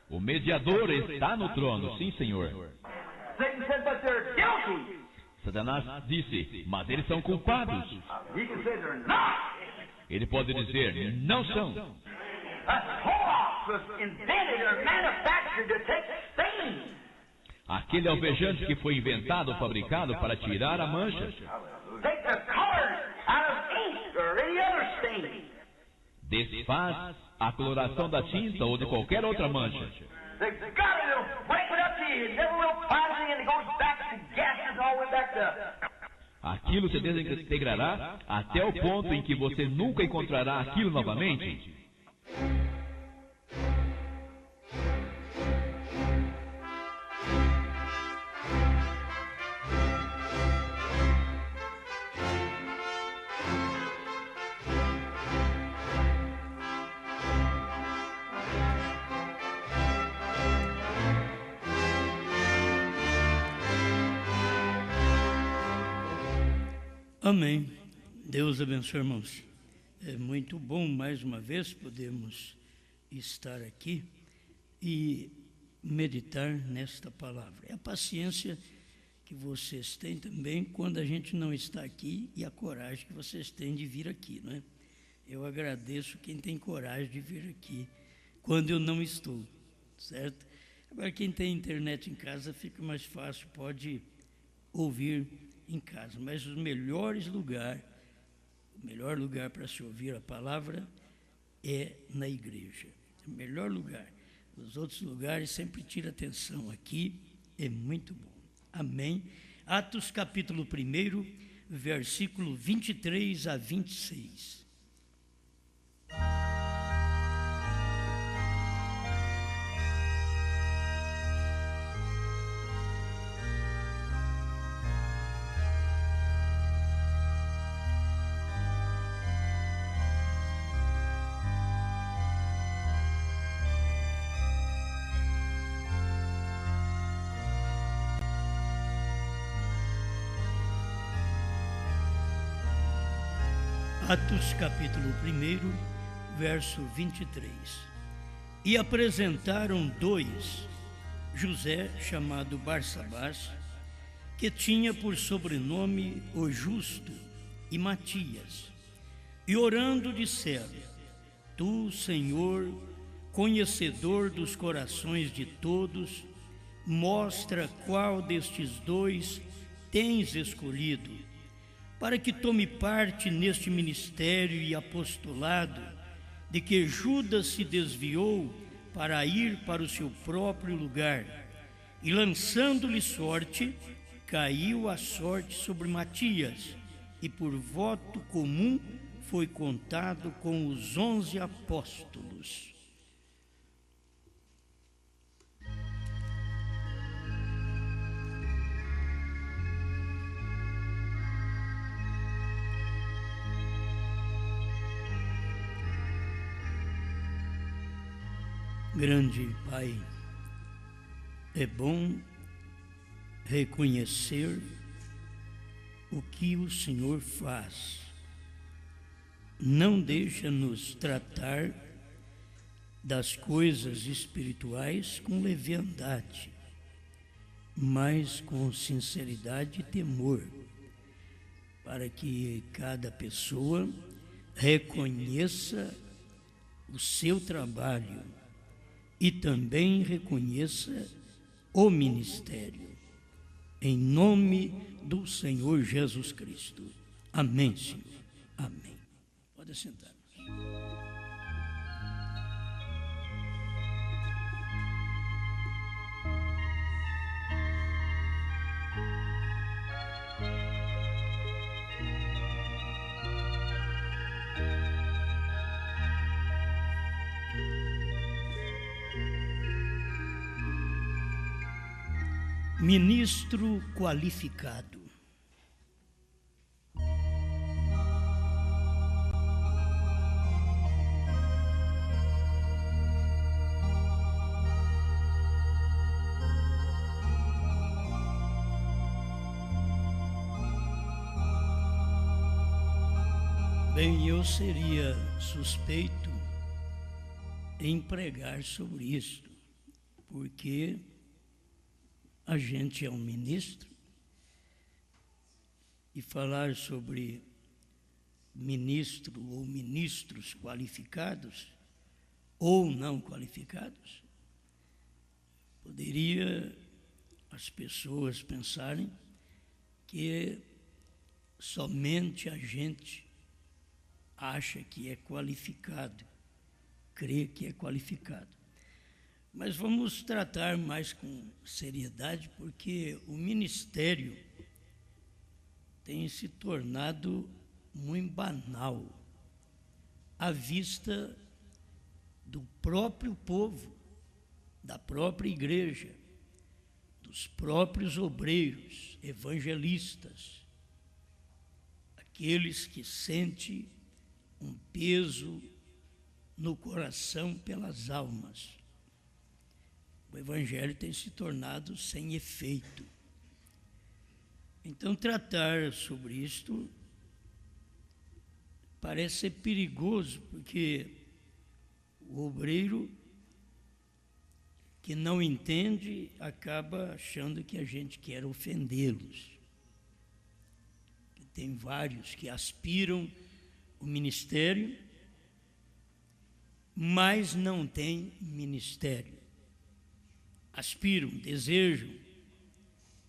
O mediador está no trono, sim, Senhor. Satan said, but they're guilty. Satanás disse, mas eles são culpados. He can say they're not. Ele pode dizer, não são. That Clorox was invented or manufactured to take stains. Aquele alvejante que foi inventado ou fabricado para tirar a mancha. Take the colors out of ink or any other stain. Desfaz a coloração da tinta ou de qualquer outra mancha. They got it, it'll break it up to you. It never will find it, and it goes back to gases all the way back to... Aquilo se desintegrará até o ponto em que você nunca encontrará aquilo novamente. Amém. Deus abençoe, irmãos. É muito bom, mais uma vez, podermos estar aqui e meditar nesta palavra. É a paciência que vocês têm também quando a gente não está aqui e a coragem que vocês têm de vir aqui, não é? Eu agradeço quem tem coragem de vir aqui quando eu não estou, certo? Agora, quem tem internet em casa fica mais fácil, pode ouvir em casa, mas o melhor lugar para se ouvir a palavra é na igreja. É o melhor lugar. Os outros lugares sempre tira atenção. Aqui é muito bom. Amém. Atos capítulo 1, versículo 23 a 26. Atos capítulo 1, verso 23. E apresentaram dois, José, chamado Barsabás, que tinha por sobrenome o Justo, e Matias. E orando disseram: Tu, Senhor, conhecedor dos corações de todos, mostra qual destes dois tens escolhido, para que tome parte neste ministério e apostolado, de que Judas se desviou para ir para o seu próprio lugar, e lançando-lhe sorte, caiu a sorte sobre Matias, e por voto comum foi contado com os 11 apóstolos. Grande Pai, é bom reconhecer o que o Senhor faz. Não deixa-nos tratar das coisas espirituais com leviandade, mas com sinceridade e temor, para que cada pessoa reconheça o seu trabalho e também reconheça o ministério, em nome do Senhor Jesus Cristo. Amém, Senhor. Amém. Pode sentar. Ministro qualificado. Bem, eu seria suspeito em pregar sobre isto, porque a gente é um ministro e falar sobre ministro ou ministros qualificados ou não qualificados, poderia as pessoas pensarem que somente a gente acha que é qualificado, crê que é qualificado. Mas vamos tratar mais com seriedade, porque o ministério tem se tornado muito banal à vista do próprio povo, da própria igreja, dos próprios obreiros, evangelistas, aqueles que sentem um peso no coração pelas almas. O evangelho tem se tornado sem efeito. Então, tratar sobre isto parece ser perigoso, porque o obreiro que não entende acaba achando que a gente quer ofendê-los. Tem vários que aspiram o ministério, mas não têm ministério. Aspiram, desejam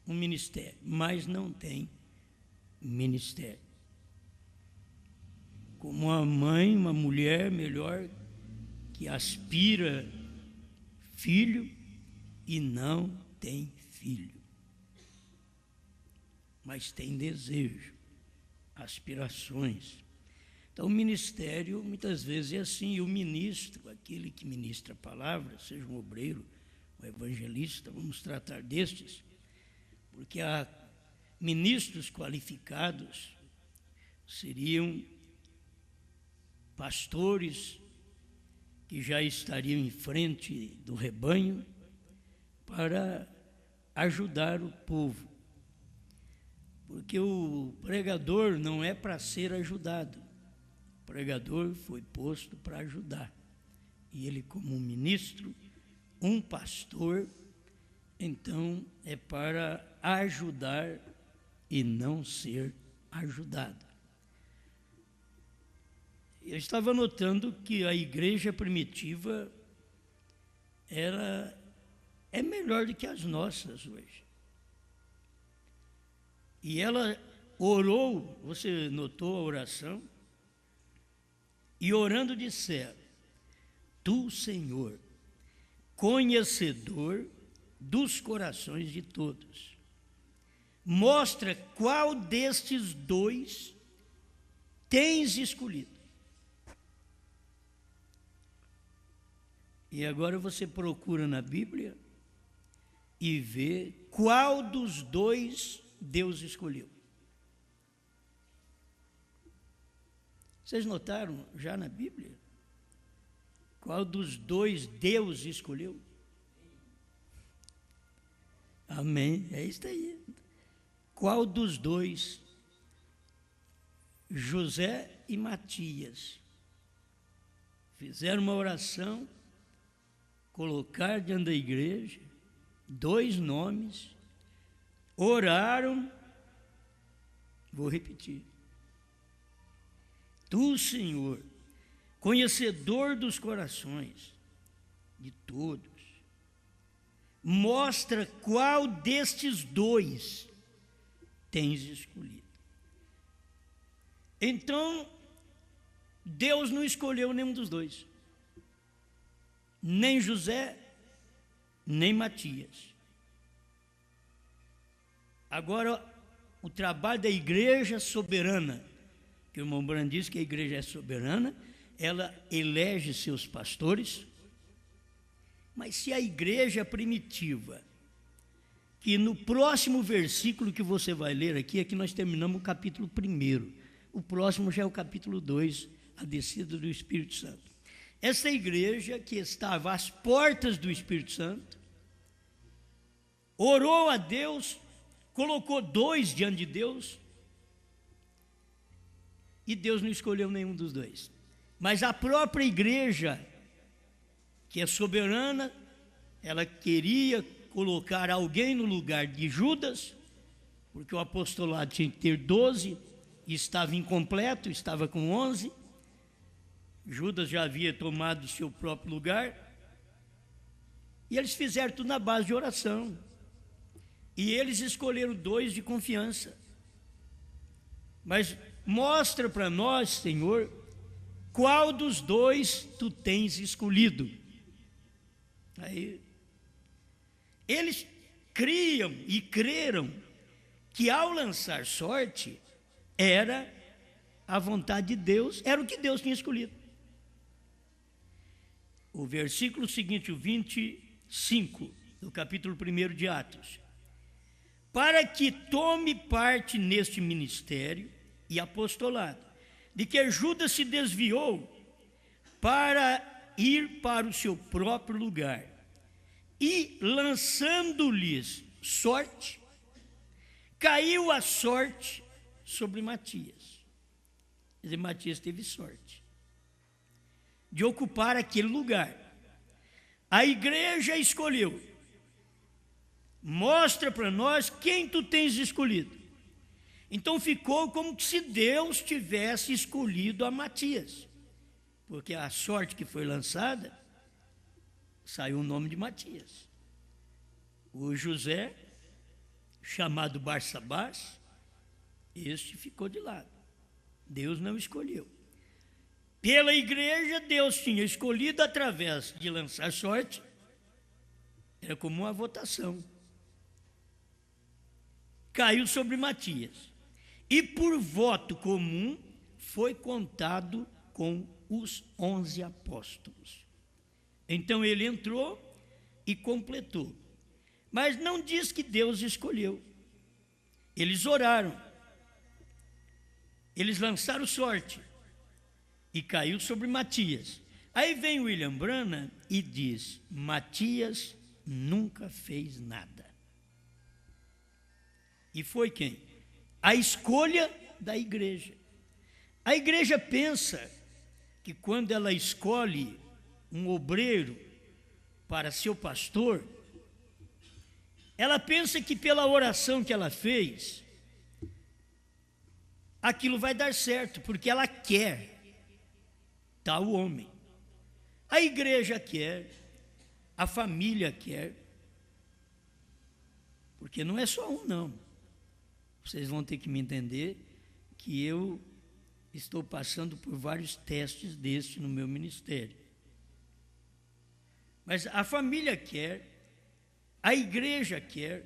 um ministério, mas não têm ministério. Como uma mãe, uma mulher melhor, que aspira filho e não tem filho, mas tem desejo, aspirações. Então, o ministério muitas vezes é assim, e o ministro, aquele que ministra a palavra, seja um obreiro, um evangelista, vamos tratar destes, porque há ministros qualificados, seriam pastores que já estariam em frente do rebanho para ajudar o povo. Porque o pregador não é para ser ajudado. O pregador foi posto para ajudar. E ele, como um ministro, um pastor, então é para ajudar e não ser ajudado. Eu estava notando que a igreja primitiva é melhor do que as nossas hoje. E ela orou, você notou a oração? E orando disseram: Tu, Senhor, conhecedor dos corações de todos, mostra qual destes dois tens escolhido. E agora você procura na Bíblia e vê qual dos dois Deus escolheu. Vocês notaram já na Bíblia? Qual dos dois Deus escolheu? Amém, é isso aí. Qual dos dois? José e Matias fizeram uma oração, colocaram diante da igreja, 2 nomes, oraram, vou repetir. Tu, Senhor, conhecedor dos corações de todos, mostra qual destes dois tens escolhido. Então, Deus não escolheu nenhum dos dois, nem José, nem Matias. Agora, o trabalho da igreja soberana, que o irmão Brand diz que a igreja é soberana, ela elege seus pastores, mas se a igreja primitiva, que no próximo versículo que você vai ler aqui, é que nós terminamos o capítulo 1, o próximo já é o capítulo 2, a descida do Espírito Santo. Essa igreja que estava às portas do Espírito Santo, orou a Deus, colocou 2 diante de Deus, e Deus não escolheu nenhum dos dois. Mas a própria igreja que é soberana, ela queria colocar alguém no lugar de Judas, porque o apostolado tinha que ter 12, e estava incompleto, estava com 11. Judas já havia tomado o seu próprio lugar, e eles fizeram tudo na base de oração, e eles escolheram 2 de confiança. Mas mostra para nós, Senhor, qual dos 2 tu tens escolhido. Aí, eles criam e creram que ao lançar sorte, era a vontade de Deus, era o que Deus tinha escolhido. O versículo seguinte, o 25, do capítulo 1 de Atos. Para que tome parte neste ministério e apostolado, de que Judas se desviou para ir para o seu próprio lugar, e lançando-lhes sorte, caiu a sorte sobre Matias. Quer dizer, Matias teve sorte de ocupar aquele lugar. A igreja escolheu. Mostra para nós quem tu tens escolhido. Então ficou como se Deus tivesse escolhido a Matias, porque a sorte que foi lançada, saiu o nome de Matias. O José, chamado Barsabás, este ficou de lado. Deus não escolheu. Pela igreja, Deus tinha escolhido através de lançar sorte. Era como uma votação. Caiu sobre Matias. E por voto comum, foi contado com os 11 apóstolos. Então ele entrou e completou. Mas não diz que Deus escolheu. Eles oraram. Eles lançaram sorte. E caiu sobre Matias. Aí vem William Branham e diz: Matias nunca fez nada. E foi quem? A escolha da igreja. A igreja pensa que quando ela escolhe um obreiro para seu pastor, ela pensa que pela oração que ela fez, aquilo vai dar certo, porque ela quer tal homem. A igreja quer, a família quer, porque não é só um, não. Vocês vão ter que me entender que eu estou passando por vários testes deste no meu ministério. Mas a família quer, a igreja quer,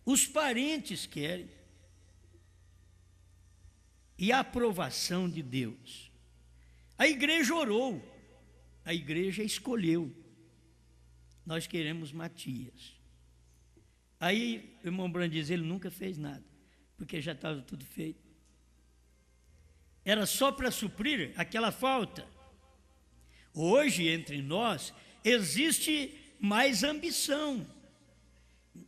os parentes querem, e a aprovação de Deus. A igreja orou, a igreja escolheu. Nós queremos Matias. Aí o irmão Branham diz: ele nunca fez nada, porque já estava tudo feito. Era só para suprir aquela falta. Hoje, entre nós, existe mais ambição.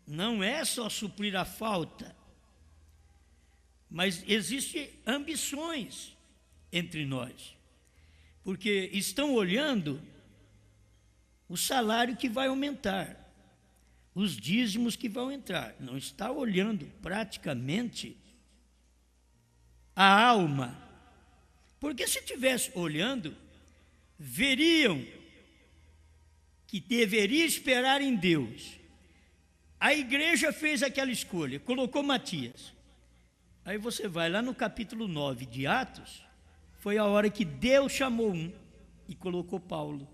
Não é só suprir a falta, mas existem ambições entre nós. Porque estão olhando o salário que vai aumentar, os dízimos que vão entrar. Não está olhando praticamente a alma. Porque se estivesse olhando, veriam que deveria esperar em Deus. A igreja fez aquela escolha, colocou Matias. Aí você vai lá no capítulo 9 de Atos, foi a hora que Deus chamou um e colocou Paulo.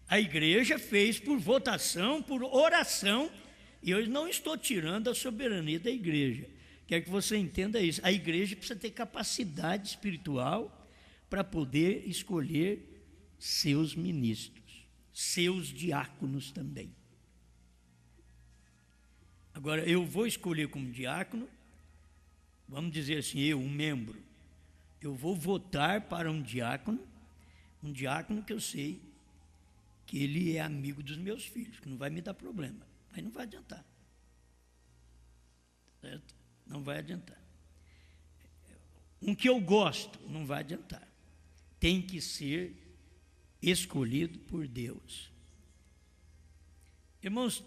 A igreja fez por votação, por oração, e eu não estou tirando a soberania da igreja. Quero que você entenda isso. A igreja precisa ter capacidade espiritual para poder escolher seus ministros, seus diáconos também. Agora, eu vou escolher como diácono, vamos dizer assim, um membro. Eu vou votar para um diácono que eu sei que ele é amigo dos meus filhos, que não vai me dar problema. Aí não vai adiantar. Certo? Não vai adiantar. Um que eu gosto, não vai adiantar. Tem que ser escolhido por Deus. Irmãos,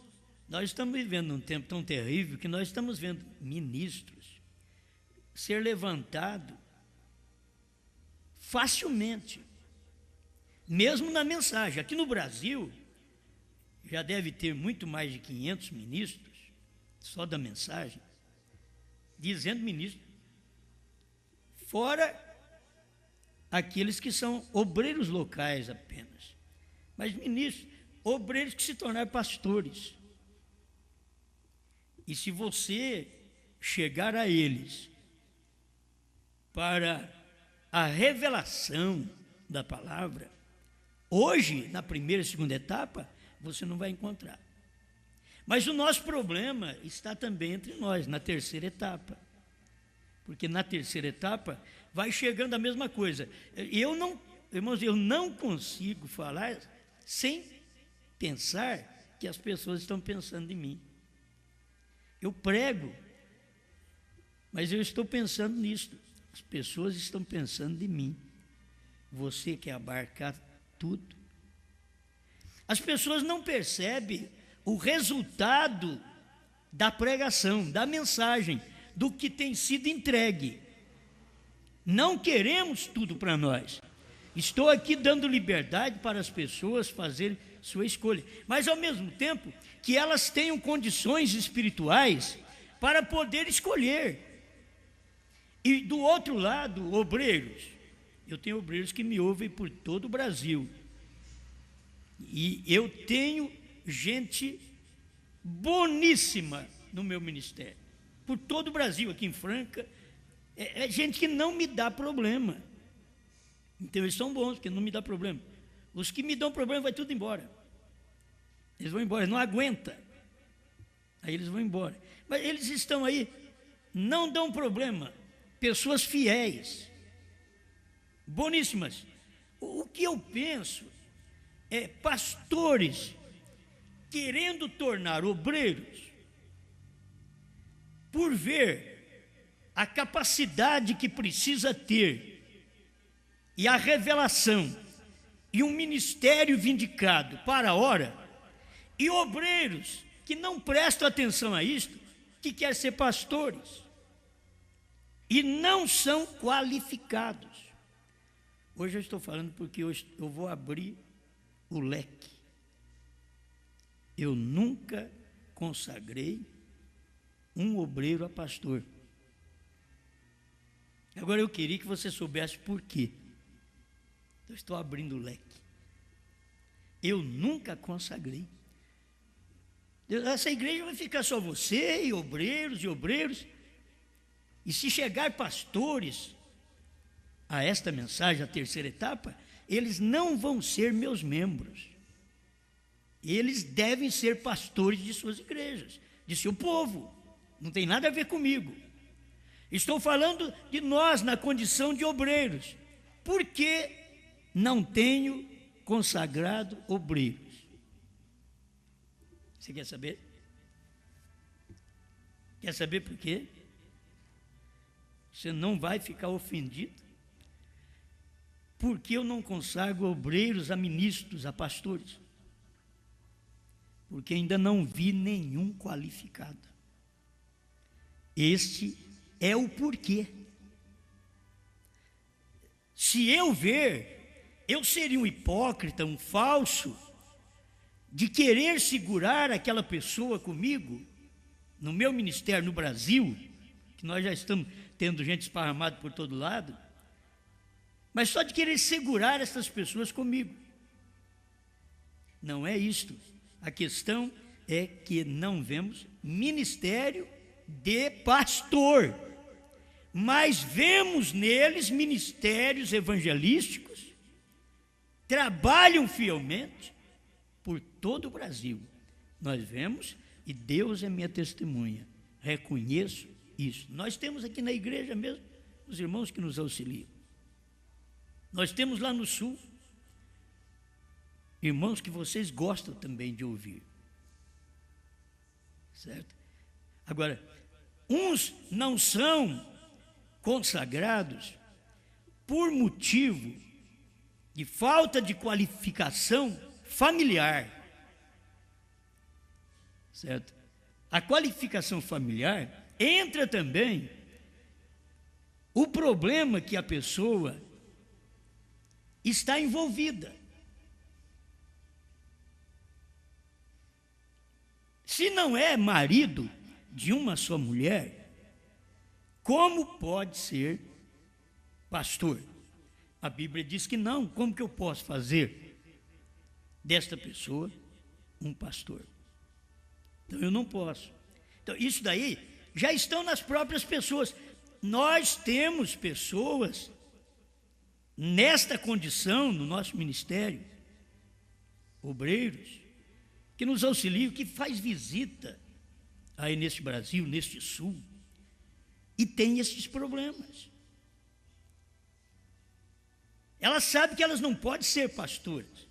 nós estamos vivendo um tempo tão terrível que nós estamos vendo ministros ser levantado facilmente, mesmo na mensagem. Aqui no Brasil, já deve ter muito mais de 500 ministros, só da mensagem, dizendo ministro, fora aqueles que são obreiros locais apenas, mas ministros, obreiros que se tornaram pastores. E se você chegar a eles para a revelação da palavra, hoje, na primeira e segunda etapa, você não vai encontrar. Mas o nosso problema está também entre nós, na terceira etapa. Porque na terceira etapa vai chegando a mesma coisa. Irmãos, eu não consigo falar sem pensar que as pessoas estão pensando em mim. Eu prego, mas eu estou pensando nisso. As pessoas estão pensando em mim. Você quer abarcar tudo. As pessoas não percebem o resultado da pregação, da mensagem, do que tem sido entregue. Não queremos tudo para nós. Estou aqui dando liberdade para as pessoas fazerem sua escolha, mas ao mesmo tempo que elas tenham condições espirituais para poder escolher. E do outro lado, obreiros. Eu tenho obreiros que me ouvem por todo o Brasil. E eu tenho gente boníssima no meu ministério. Por todo o Brasil, aqui em Franca. É gente que não me dá problema. Então eles são bons, porque não me dá problema. Os que me dão problema, vai tudo embora. Eles vão embora, não aguenta. Aí eles vão embora. Mas eles estão aí, não dão problema. Pessoas fiéis, boníssimas. O que eu penso é pastores querendo tornar obreiros, por ver a capacidade que precisa ter e a revelação e um ministério vindicado para a hora, e obreiros que não prestam atenção a isto, que querem ser pastores e não são qualificados. Hoje eu estou falando porque eu vou abrir o leque. Eu nunca consagrei um obreiro a pastor. Agora eu queria que você soubesse por quê. Eu estou abrindo o leque. Eu nunca consagrei. Essa igreja vai ficar só você e obreiros. E se chegar pastores a esta mensagem, a terceira etapa, eles não vão ser meus membros. Eles devem ser pastores de suas igrejas, de seu povo. Não tem nada a ver comigo. Estou falando de nós na condição de obreiros. Por que não tenho consagrado obreiros? Você quer saber? Quer saber por quê? Você não vai ficar ofendido? Porque eu não consagro obreiros a ministros, a pastores? Porque ainda não vi nenhum qualificado. Este é o porquê. Se eu ver, eu seria um hipócrita, um falso, de querer segurar aquela pessoa comigo, no meu ministério no Brasil, que nós já estamos tendo gente esparramada por todo lado, mas só de querer segurar essas pessoas comigo. Não é isto. A questão é que não vemos ministério de pastor, mas vemos neles ministérios evangelísticos, trabalham fielmente por todo o Brasil. Nós vemos, e Deus é minha testemunha, reconheço isso. Nós temos aqui na igreja mesmo os irmãos que nos auxiliam. Nós temos lá no sul irmãos que vocês gostam também de ouvir, certo? Agora, uns não são consagrados por motivo de falta de qualificação familiar, certo? A qualificação familiar entra também o problema que a pessoa está envolvida. Se não é marido de uma só mulher, como pode ser pastor? A Bíblia diz que não. Como que eu posso fazer desta pessoa um pastor? Então eu não posso. Então isso daí já estão nas próprias pessoas. Nós temos pessoas nesta condição no nosso ministério, obreiros, que nos auxiliam, que faz visita aí neste Brasil, neste Sul, e tem esses problemas. Elas sabem que elas não podem ser pastores.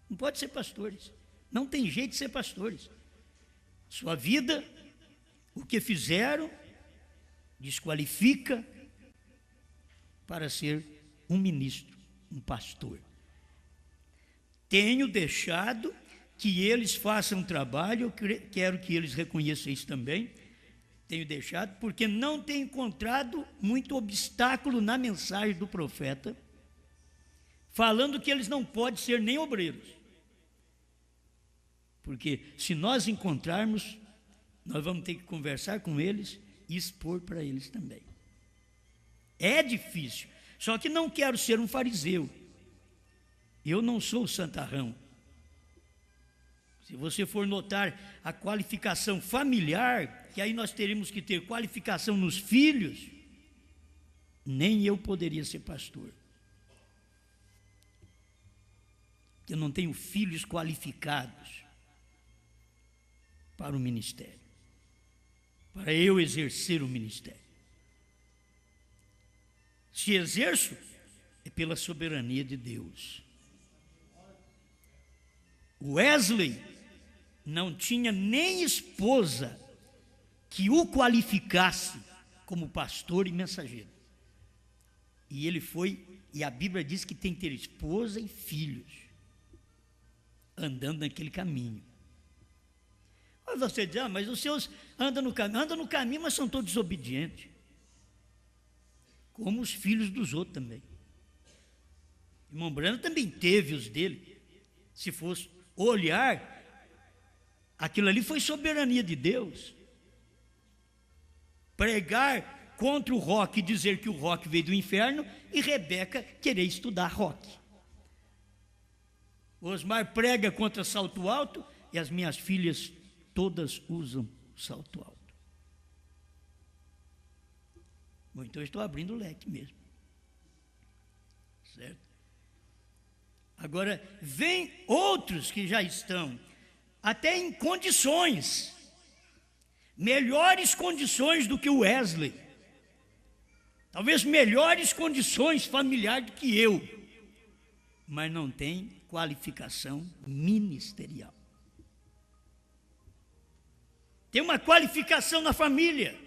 Não podem ser pastores. Não tem jeito de ser pastores. Sua vida, o que fizeram, desqualifica para ser um ministro, um pastor. Tenho deixado que eles façam um trabalho, eu quero que eles reconheçam isso também. Tenho deixado, porque não tenho encontrado muito obstáculo na mensagem do profeta, falando que eles não podem ser nem obreiros. Porque se nós encontrarmos, nós vamos ter que conversar com eles e expor para eles também. É difícil, só que não quero ser um fariseu. Eu não sou santarrão. Se você for notar a qualificação familiar, que aí nós teríamos que ter qualificação nos filhos, nem eu poderia ser pastor. Eu não tenho filhos qualificados para o ministério, para eu exercer o ministério. Se exerço, é pela soberania de Deus. Wesley não tinha nem esposa que o qualificasse como pastor e mensageiro. E ele foi, e a Bíblia diz que tem que ter esposa e filhos, andando naquele caminho. Mas você diz, mas os seus andam no caminho, mas são todos desobedientes. Como os filhos dos outros também. Irmão Brando também teve os dele. Se fosse olhar, aquilo ali foi soberania de Deus. Pregar contra o rock e dizer que o rock veio do inferno, e Rebeca querer estudar rock. Osmar prega contra salto alto e as minhas filhas todas usam salto alto. Bom, então eu estou abrindo o leque mesmo. Certo? Agora, vem outros que já estão até em condições, melhores condições do que o Wesley. Talvez melhores condições familiares do que eu, mas não tem qualificação ministerial. Tem uma qualificação na família.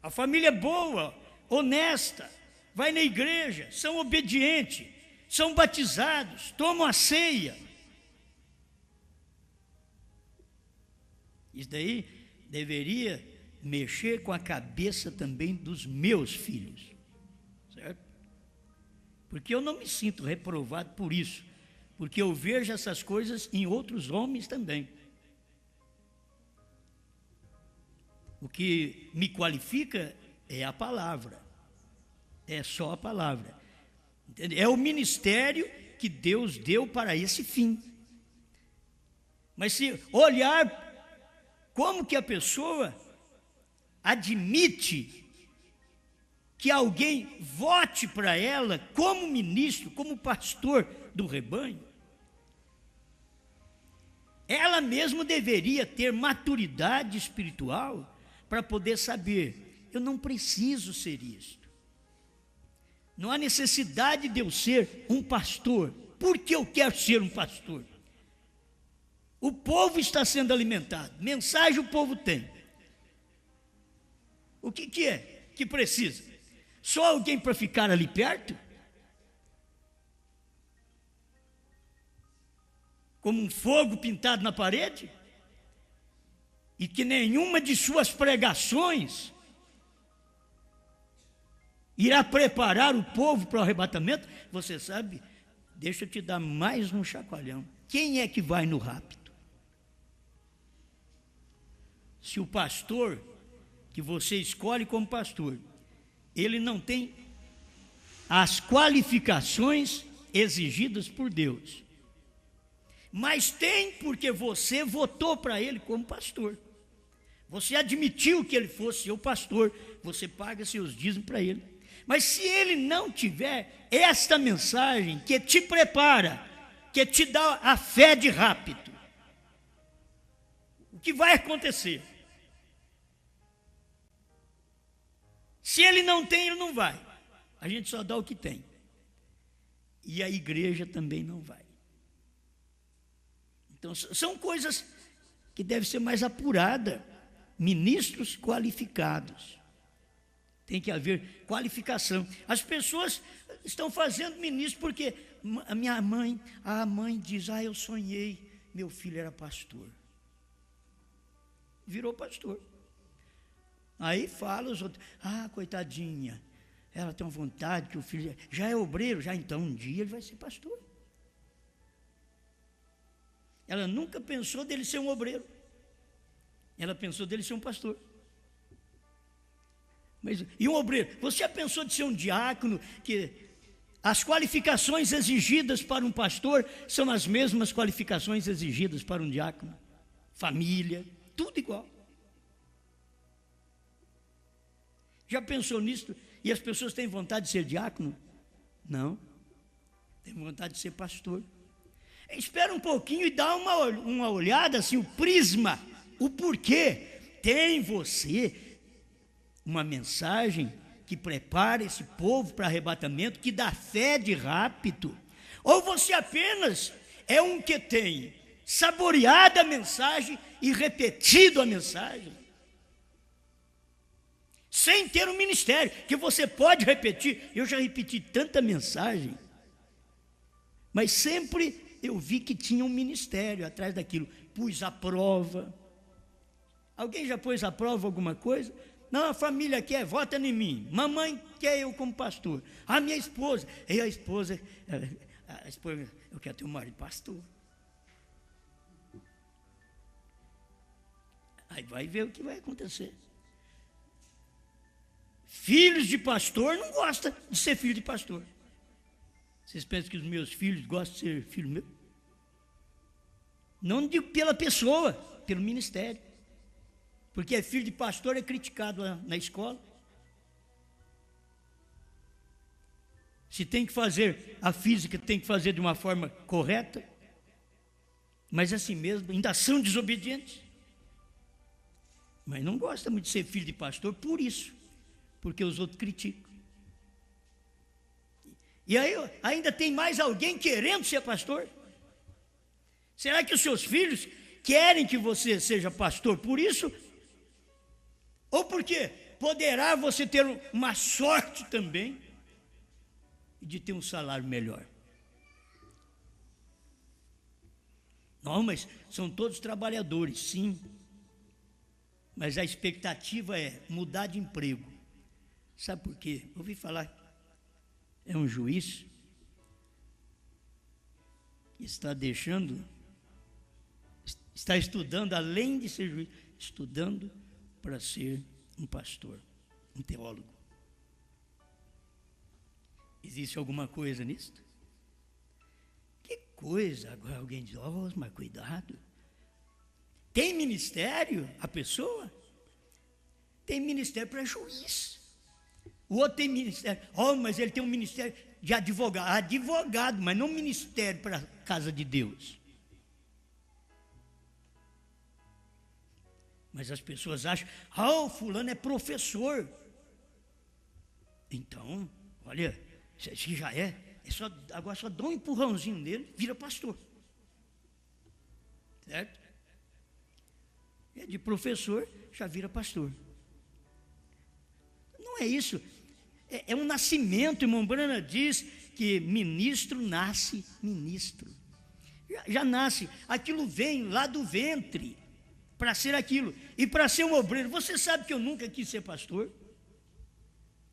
A família é boa, honesta, vai na igreja, são obedientes, são batizados, tomam a ceia. Isso daí deveria mexer com a cabeça também dos meus filhos, certo? Porque eu não me sinto reprovado por isso, porque eu vejo essas coisas em outros homens também. O que me qualifica é a palavra, é só a palavra. Entende? É o ministério que Deus deu para esse fim. Mas se olhar como que a pessoa admite que alguém vote para ela como ministro, como pastor do rebanho, ela mesma deveria ter maturidade espiritual para poder saber, eu não preciso ser isto. Não há necessidade de eu ser um pastor. Por que eu quero ser um pastor? O povo está sendo alimentado, mensagem o povo tem. O que é que precisa? Só alguém para ficar ali perto? como um fogo pintado na parede, e que nenhuma de suas pregações irá preparar o povo para o arrebatamento, você sabe, deixa eu te dar mais um chacoalhão. Quem é que vai no rapto? Se o pastor que você escolhe como pastor, ele não tem as qualificações exigidas por Deus, mas tem porque você votou para ele como pastor. Você admitiu que ele fosse seu pastor, você paga seus dízimos para ele. Mas se ele não tiver esta mensagem que te prepara, que te dá a fé de rápido, o que vai acontecer? Se ele não tem, ele não vai. A gente só dá o que tem. E a igreja também não vai. Então, são coisas que devem ser mais apuradas. Ministros qualificados. Tem que haver qualificação. As pessoas estão fazendo ministro porque a mãe diz, eu sonhei, meu filho era pastor. Virou pastor. Aí fala os outros, coitadinha, ela tem uma vontade que o filho já é obreiro, já então um dia ele vai ser pastor. Ela nunca pensou dele ser um obreiro. Ela pensou dele ser um pastor. E um obreiro? Você já pensou de ser um diácono, que as qualificações exigidas para um pastor são as mesmas qualificações exigidas para um diácono? Família, tudo igual. Já pensou nisso? E as pessoas têm vontade de ser diácono? Não. Têm vontade de ser pastor. Espera um pouquinho e dá uma olhada, assim, o prisma, o porquê. Tem você uma mensagem que prepara esse povo para arrebatamento, que dá fé de rápido? Ou você apenas é um que tem saboreado a mensagem e repetido a mensagem, sem ter um ministério, que você pode repetir? Eu já repeti tanta mensagem, mas sempre eu vi que tinha um ministério atrás daquilo. Pus à prova. Alguém já pôs à prova alguma coisa? Não, a família quer, vota em mim. Mamãe quer eu como pastor. A minha esposa. E a esposa, eu quero ter um marido pastor. Aí vai ver o que vai acontecer. Filhos de pastor não gostam de ser filho de pastor. Vocês pensam que os meus filhos gostam de ser filho meu? Não digo pela pessoa, pelo ministério. Porque filho de pastor é criticado lá na escola. Se tem que fazer a física, tem que fazer de uma forma correta. Mas assim mesmo, ainda são desobedientes. Mas não gosta muito de ser filho de pastor por isso. Porque os outros criticam. E aí ainda tem mais alguém querendo ser pastor? Será que os seus filhos querem que você seja pastor por isso? Ou porque poderá você ter uma sorte também de ter um salário melhor? Não, mas são todos trabalhadores, sim. Mas a expectativa é mudar de emprego. Sabe por quê? Ouvi falar, é um juiz que está estudando, além de ser juiz, estudando para ser um pastor, um teólogo. Existe alguma coisa nisso? Que coisa? Agora alguém diz, mas cuidado. Tem ministério a pessoa? Tem ministério para juiz. O outro tem ministério, mas ele tem um ministério de advogado, mas não ministério para a casa de Deus. Mas as pessoas acham, o fulano é professor. Então, olha, se já agora só dá um empurrãozinho nele, vira pastor. Certo? É de professor, já vira pastor. Não é isso. É um nascimento, irmão Brana diz que ministro nasce ministro. Já nasce. Aquilo vem lá do ventre para ser aquilo. E para ser um obreiro, você sabe que eu nunca quis ser pastor?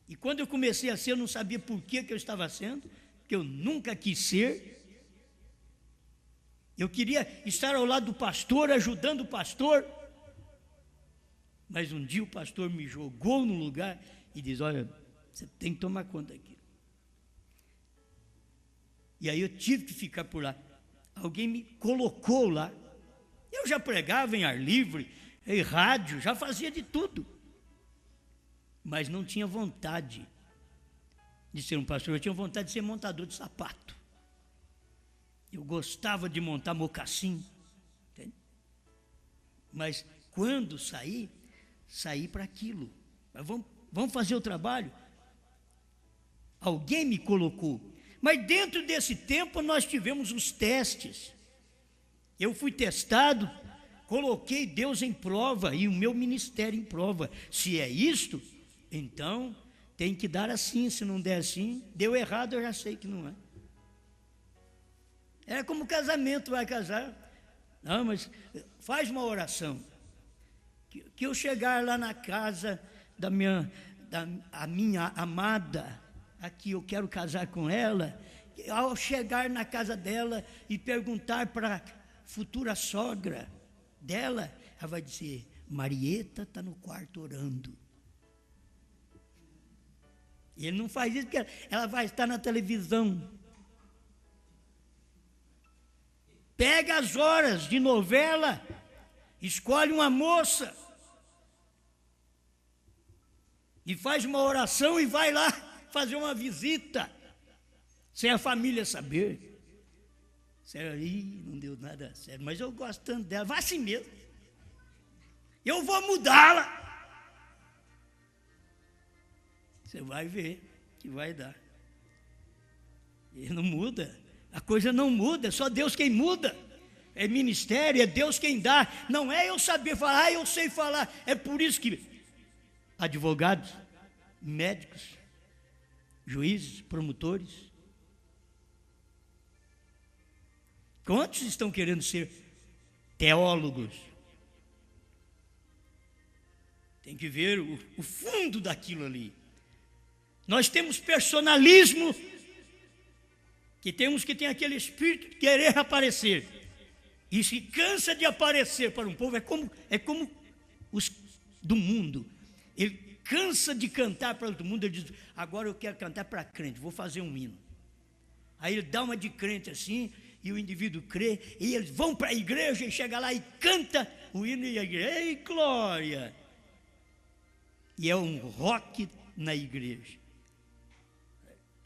E quando eu comecei a ser, eu não sabia por que eu estava sendo, porque eu nunca quis ser. Eu queria estar ao lado do pastor, ajudando o pastor. Mas um dia o pastor me jogou no lugar e diz: olha, você tem que tomar conta daquilo. E aí eu tive que ficar por lá. Alguém me colocou lá. Eu já pregava em ar livre, em rádio, já fazia de tudo. Mas não tinha vontade de ser um pastor, eu tinha vontade de ser montador de sapato. Eu gostava de montar mocassim. Entende? Mas quando saí para aquilo. Mas vamos fazer o trabalho? Alguém me colocou. Mas dentro desse tempo nós tivemos os testes. Eu fui testado, coloquei Deus em prova e o meu ministério em prova. Se é isto, então tem que dar assim. Se não der assim, deu errado, eu já sei que não é. É como casamento, vai casar. Não, mas faz uma oração. Que eu chegar lá na casa da minha amada, aqui eu quero casar com ela, ao chegar na casa dela e perguntar para a futura sogra dela, ela vai dizer: Marieta está no quarto orando. E ele não faz isso porque ela vai estar na televisão. Pega as horas de novela, escolhe uma moça e faz uma oração e vai lá fazer uma visita, sem a família saber. Sério, não deu nada certo, mas eu gosto tanto dela, vai assim mesmo. Eu vou mudá-la. Você vai ver que vai dar. Ele não muda, a coisa não muda, é só Deus quem muda. É ministério, é Deus quem dá. Não é eu saber falar, eu sei falar. É por isso que advogados, médicos, juízes, promotores, quantos estão querendo ser teólogos? Tem que ver o fundo daquilo ali. Nós temos personalismo, que temos que ter aquele espírito de querer aparecer. E se cansa de aparecer para um povo, é como os do mundo. Ele cansa de cantar para todo mundo, ele diz: agora eu quero cantar para crente, vou fazer um hino. Aí ele dá uma de crente assim, e o indivíduo crê, e eles vão para a igreja e chega lá e canta o hino, e a igreja: ei, glória! E é um rock na igreja,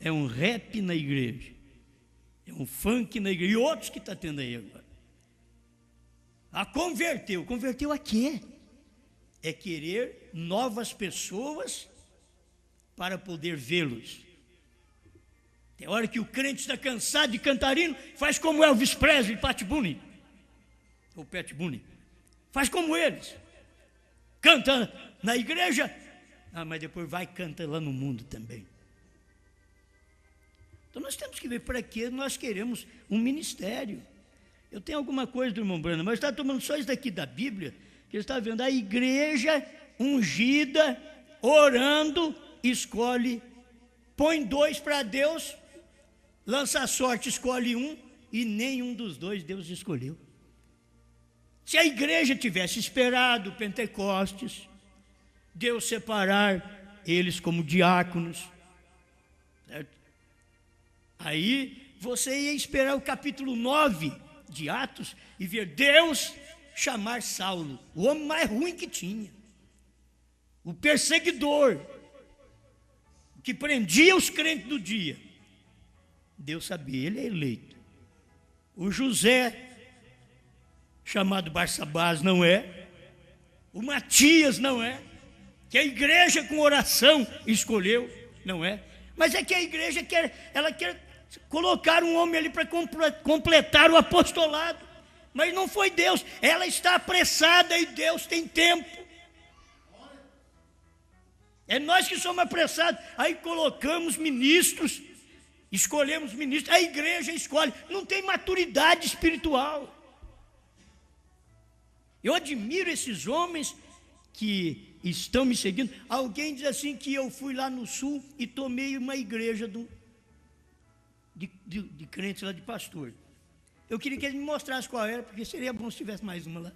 é um rap na igreja, é um funk na igreja, e outros que está tendo aí agora. Converteu a quê? É querer novas pessoas para poder vê-los. Tem hora que o crente está cansado de cantar hino, faz como Elvis Presley, Pat Boone, faz como eles, canta na igreja, mas depois vai e canta lá no mundo também. Então nós temos que ver para que nós queremos um ministério. Eu tenho alguma coisa do irmão Brando, mas está tomando só isso daqui da Bíblia, que ele está vendo a igreja ungida, orando, escolhe, põe 2 para Deus, lança a sorte, escolhe um, e nenhum dos 2 Deus escolheu. Se a igreja tivesse esperado Pentecostes, Deus separar eles como diáconos, certo? Aí você ia esperar o capítulo 9 de Atos e ver Deus chamar Saulo, o homem mais ruim que tinha, o perseguidor, que prendia os crentes do dia. Deus sabia, ele é eleito. O José, chamado Barsabás, não é. O Matias não é. Que a igreja com oração escolheu, não é. Mas é que a igreja quer colocar um homem ali para completar o apostolado. Mas não foi Deus, ela está apressada e Deus tem tempo. É nós que somos apressados. Aí colocamos ministros escolhemos ministros, a igreja escolhe, não tem maturidade espiritual. Eu admiro esses homens que estão me seguindo. Alguém diz assim que eu fui lá no sul e tomei uma igreja de crentes lá, de pastor. Eu queria que ele me mostrasse qual era, porque seria bom se tivesse mais uma lá.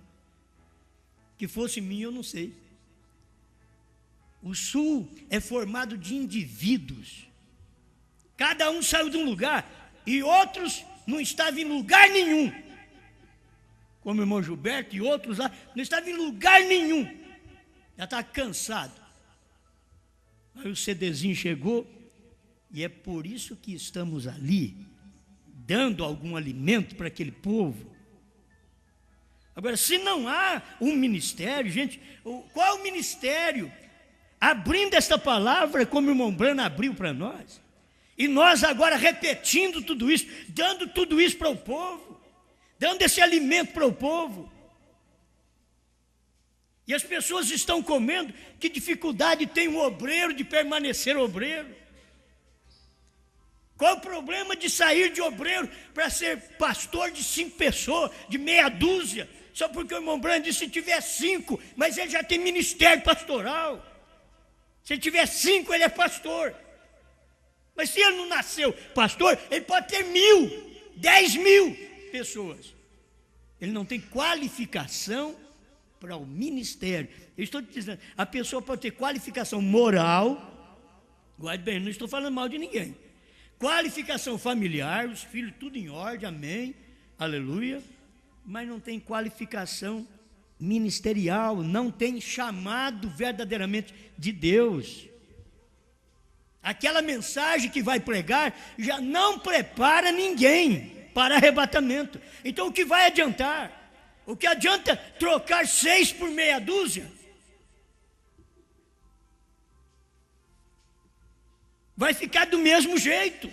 Que fosse minha, eu não sei. O sul é formado de indivíduos. Cada um saiu de um lugar e outros não estavam em lugar nenhum. Como o irmão Gilberto e outros lá, não estavam em lugar nenhum. Já está cansado. Aí o CDzinho chegou e é por isso que estamos ali, dando algum alimento para aquele povo. Agora, se não há um ministério, gente, qual é o ministério? Abrindo esta palavra, como o irmão Brano abriu para nós, e nós agora repetindo tudo isso, dando tudo isso para o povo, dando esse alimento para o povo. E as pessoas estão comendo, que dificuldade tem um obreiro de permanecer obreiro? Qual o problema de sair de obreiro para ser pastor de 5 pessoas, de meia dúzia? Só porque o irmão Brando disse, se tiver 5, mas ele já tem ministério pastoral. Se ele tiver 5, ele é pastor. Mas se ele não nasceu pastor, ele pode ter 1.000, 10.000 pessoas. Ele não tem qualificação para o ministério. Eu estou te dizendo, a pessoa pode ter qualificação moral, guarde bem, não estou falando mal de ninguém. Qualificação familiar, os filhos tudo em ordem, amém, aleluia, mas não tem qualificação ministerial, não tem chamado verdadeiramente de Deus. Aquela mensagem que vai pregar já não prepara ninguém para arrebatamento. Então o que vai adiantar? O que adianta trocar 6 por meia dúzia? Vai ficar do mesmo jeito.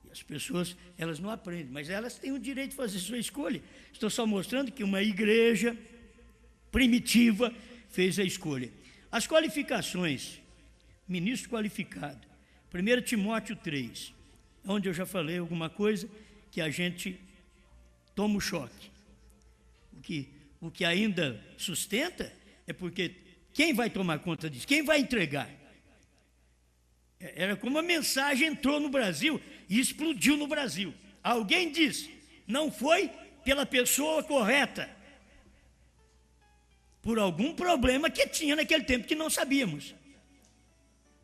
E as pessoas, elas não aprendem, mas elas têm o direito de fazer sua escolha. Estou só mostrando que uma igreja primitiva fez a escolha. As qualificações, ministro qualificado, 1 Timóteo 3, onde eu já falei alguma coisa que a gente toma o choque. O que ainda sustenta é porque quem vai tomar conta disso? Quem vai entregar? Era como a mensagem entrou no Brasil e explodiu no Brasil. Alguém disse, não foi pela pessoa correta, por algum problema que tinha naquele tempo que não sabíamos.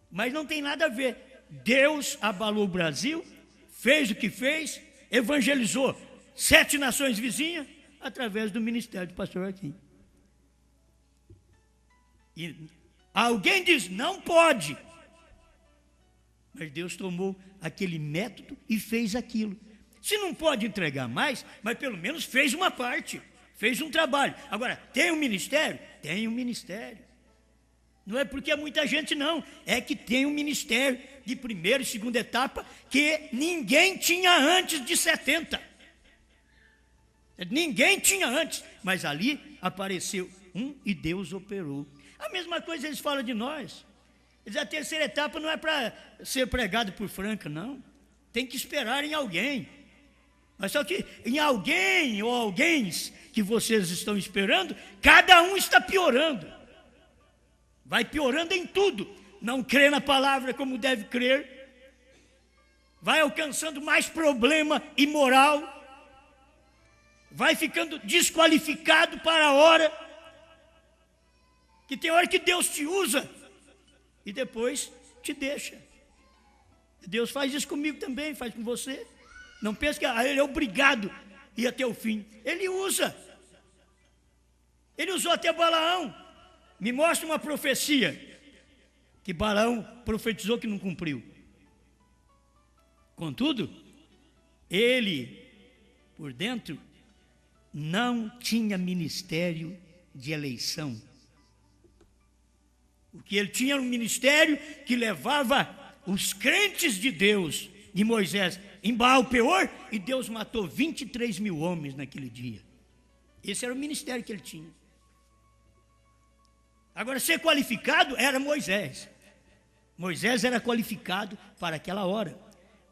Mas não tem nada a ver. Deus abalou o Brasil, fez o que fez, evangelizou 7 nações vizinhas através do ministério do pastor Joaquim. E alguém diz, não pode. Mas Deus tomou aquele método e fez aquilo. Se não pode entregar mais, mas pelo menos fez uma parte, fez um trabalho. Agora, tem um ministério? Tem um ministério. Não é porque é muita gente, não. É que tem um ministério de primeira e segunda etapa que ninguém tinha antes de 70. Ninguém tinha antes, mas ali apareceu um e Deus operou. A mesma coisa eles falam de nós. A terceira etapa não é para ser pregado por Franca, não. Tem que esperar em alguém. Mas só que em alguém ou alguém que vocês estão esperando, cada um está piorando. Vai piorando em tudo. Não crê na palavra como deve crer. Vai alcançando mais problema imoral. Vai ficando desqualificado para a hora. Que tem hora que Deus te usa e depois te deixa. Deus faz isso comigo também, faz com você. Não pense que ele é obrigado a ir até o fim. Ele usa. Ele usou até Balaão. Me mostra uma profecia que Balaão profetizou que não cumpriu. Contudo, ele, por dentro, não tinha ministério de eleição. O que ele tinha era um ministério que levava os crentes de Deus, de Moisés, em Baal-Peor, e Deus matou 23 mil homens naquele dia. Esse era o ministério que ele tinha. Agora, ser qualificado era Moisés. Moisés era qualificado para aquela hora.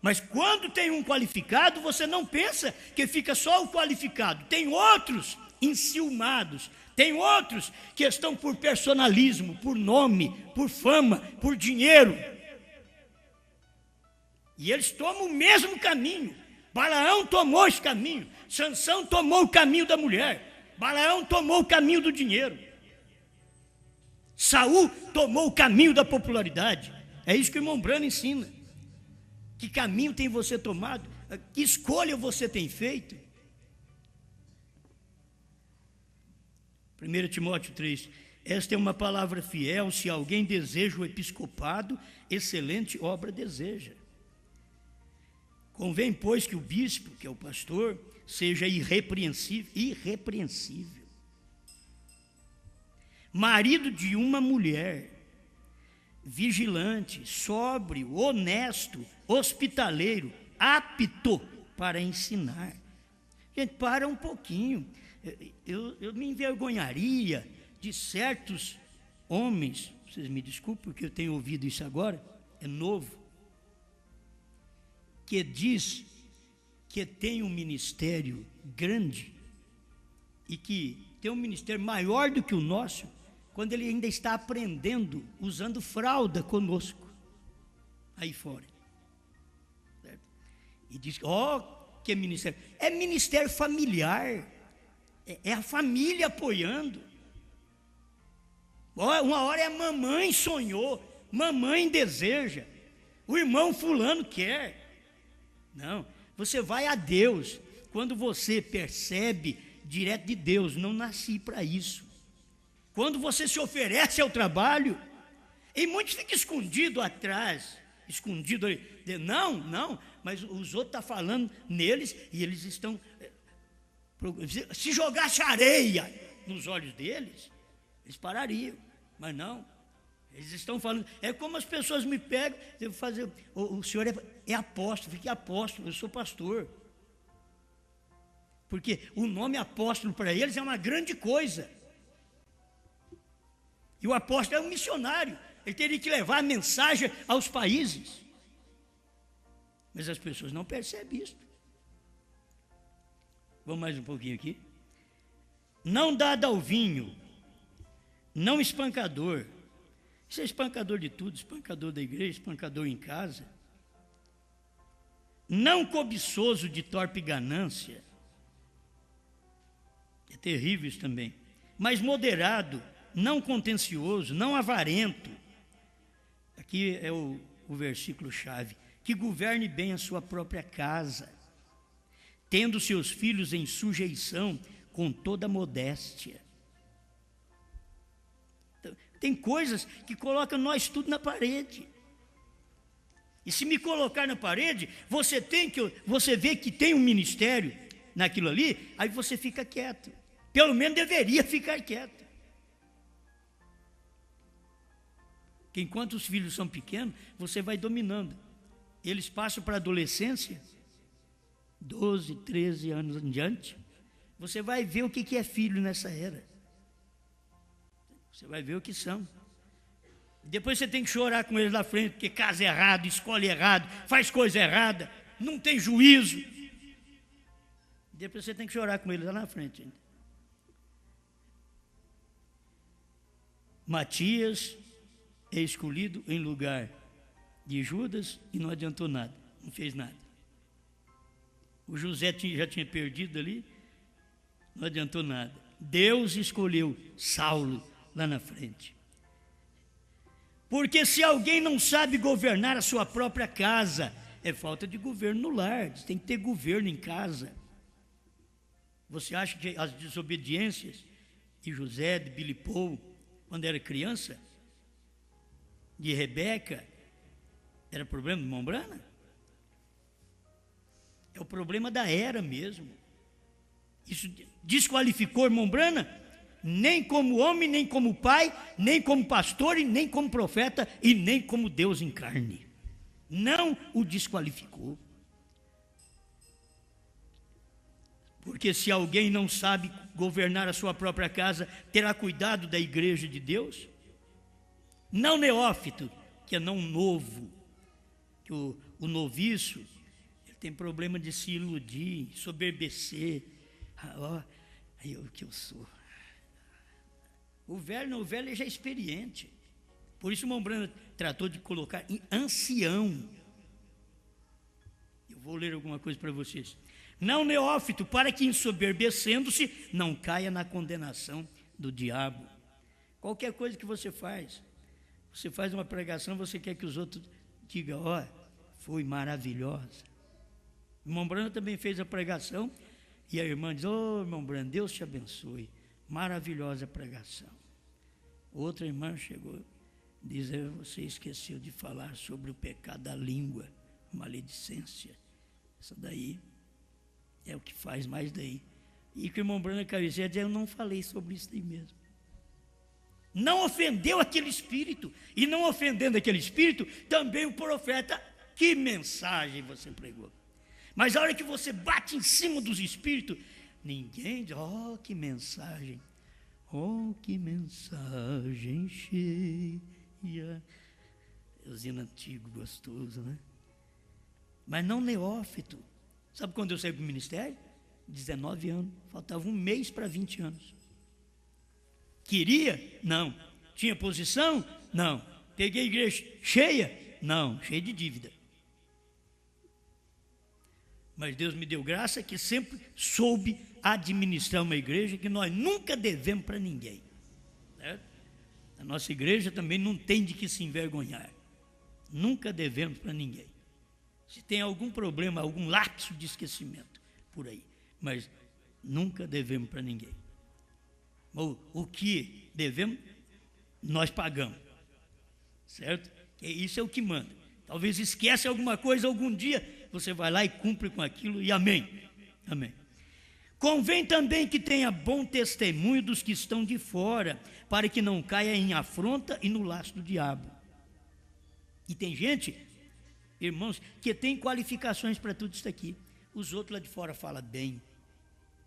Mas quando tem um qualificado, você não pensa que fica só o qualificado. Tem outros enciumados, tem outros que estão por personalismo, por nome, por fama, por dinheiro. E eles tomam o mesmo caminho. Balaão tomou esse caminho. Sansão tomou o caminho da mulher. Balaão tomou o caminho do dinheiro. Saul tomou o caminho da popularidade. É isso que o irmão Brano ensina. Que caminho tem você tomado? Que escolha você tem feito? 1 Timóteo 3. Esta é uma palavra fiel. Se alguém deseja o episcopado, excelente obra deseja. Convém, pois, que o bispo, que é o pastor, seja irrepreensível. Marido de uma mulher, vigilante, sóbrio, honesto, hospitaleiro, apto para ensinar. Gente, para um pouquinho. Eu me envergonharia de certos homens, vocês me desculpem porque eu tenho ouvido isso agora, é novo, que diz que tem um ministério grande e que tem um ministério maior do que o nosso, quando ele ainda está aprendendo, usando fralda conosco, aí fora. Certo? E diz, que ministério? É ministério familiar, é a família apoiando. Uma hora é a mamãe sonhou, mamãe deseja, o irmão fulano quer. Não, você vai a Deus, quando você percebe direto de Deus, não nasci para isso. Quando você se oferece ao trabalho, e muitos ficam escondidos atrás, escondido ali, não, mas os outros estão falando neles, e eles estão, se jogasse areia nos olhos deles, eles parariam, mas não. Eles estão falando, é como as pessoas me pegam, eu vou fazer, o senhor é apóstolo, fique apóstolo, eu sou pastor. Porque o nome apóstolo para eles é uma grande coisa. E o apóstolo é um missionário, ele teria que levar a mensagem aos países. Mas as pessoas não percebem isso. Vamos mais um pouquinho aqui. Não dado ao vinho, não espancador. Isso é espancador de tudo, espancador da igreja, espancador em casa. Não cobiçoso de torpe ganância. É terrível isso também. Mas moderado, não contencioso, não avarento. Aqui é o versículo-chave. Que governe bem a sua própria casa, tendo seus filhos em sujeição com toda modéstia. Tem coisas que colocam nós tudo na parede. E se me colocar na parede, você vê que tem um ministério naquilo ali, aí você fica quieto. Pelo menos deveria ficar quieto. Porque enquanto os filhos são pequenos, você vai dominando. Eles passam para a adolescência, 12, 13 anos em diante, você vai ver o que é filho nessa era. Você vai ver o que são. Depois você tem que chorar com eles na frente, porque casa errado, escolhe errado, faz coisa errada, não tem juízo. Depois você tem que chorar com eles lá na frente. Matias é escolhido em lugar de Judas e não adiantou nada, não fez nada. O José já tinha perdido ali, não adiantou nada. Deus escolheu Saulo lá na frente. Porque se alguém não sabe governar a sua própria casa, é falta de governo no lar, tem que ter governo em casa. Você acha que as desobediências de José, de Bilipou, quando era criança, de Rebeca, era problema de Mombrana? É o problema da era mesmo. Isso desqualificou irmão Brana? Nem como homem, nem como pai, nem como pastor, e nem como profeta, e nem como Deus em carne. Não o desqualificou. Porque se alguém não sabe governar a sua própria casa, terá cuidado da igreja de Deus? Não neófito, que é não novo, que o noviço, ele tem problema de se iludir, soberbecer. Aí o que eu sou. O velho não, o velho já é experiente. Por isso o irmão Branham tratou de colocar em ancião. Eu vou ler alguma coisa para vocês. Não neófito, para que ensoberbecendo-se não caia na condenação do diabo. Qualquer coisa que você faz uma pregação, você quer que os outros digam, foi maravilhosa. O irmão Branham também fez a pregação, e a irmã diz, irmão Branham, Deus te abençoe, maravilhosa pregação. Outra irmã chegou, diz, você esqueceu de falar sobre o pecado da língua, maledicência. Essa daí é o que faz mais daí. E que o irmão Branham cabeceia diz, eu não falei sobre isso aí mesmo. Não ofendeu aquele espírito, e não ofendendo aquele espírito, também o profeta, que mensagem você pregou. Mas a hora que você bate em cima dos espíritos, ninguém diz, que mensagem, que mensagem cheia. Euzinho antigo, gostoso, né? Mas não neófito. Sabe quando eu saí para o ministério? 19 anos, faltava um mês para 20 anos. Queria? Não. Tinha posição? Não. Peguei a igreja cheia? Não, cheia de dívida. Mas Deus me deu graça que sempre soube administrar uma igreja que nós nunca devemos para ninguém. Certo? A nossa igreja também não tem de que se envergonhar. Nunca devemos para ninguém. Se tem algum problema, algum lapso de esquecimento por aí, mas nunca devemos para ninguém. O que devemos, nós pagamos, certo? Isso é o que manda. Talvez esquece alguma coisa algum dia, você vai lá e cumpre com aquilo e amém. Amém. Convém também que tenha bom testemunho dos que estão de fora, para que não caia em afronta e no laço do diabo. E tem gente, irmãos, que tem qualificações para tudo isso aqui. Os outros lá de fora falam bem,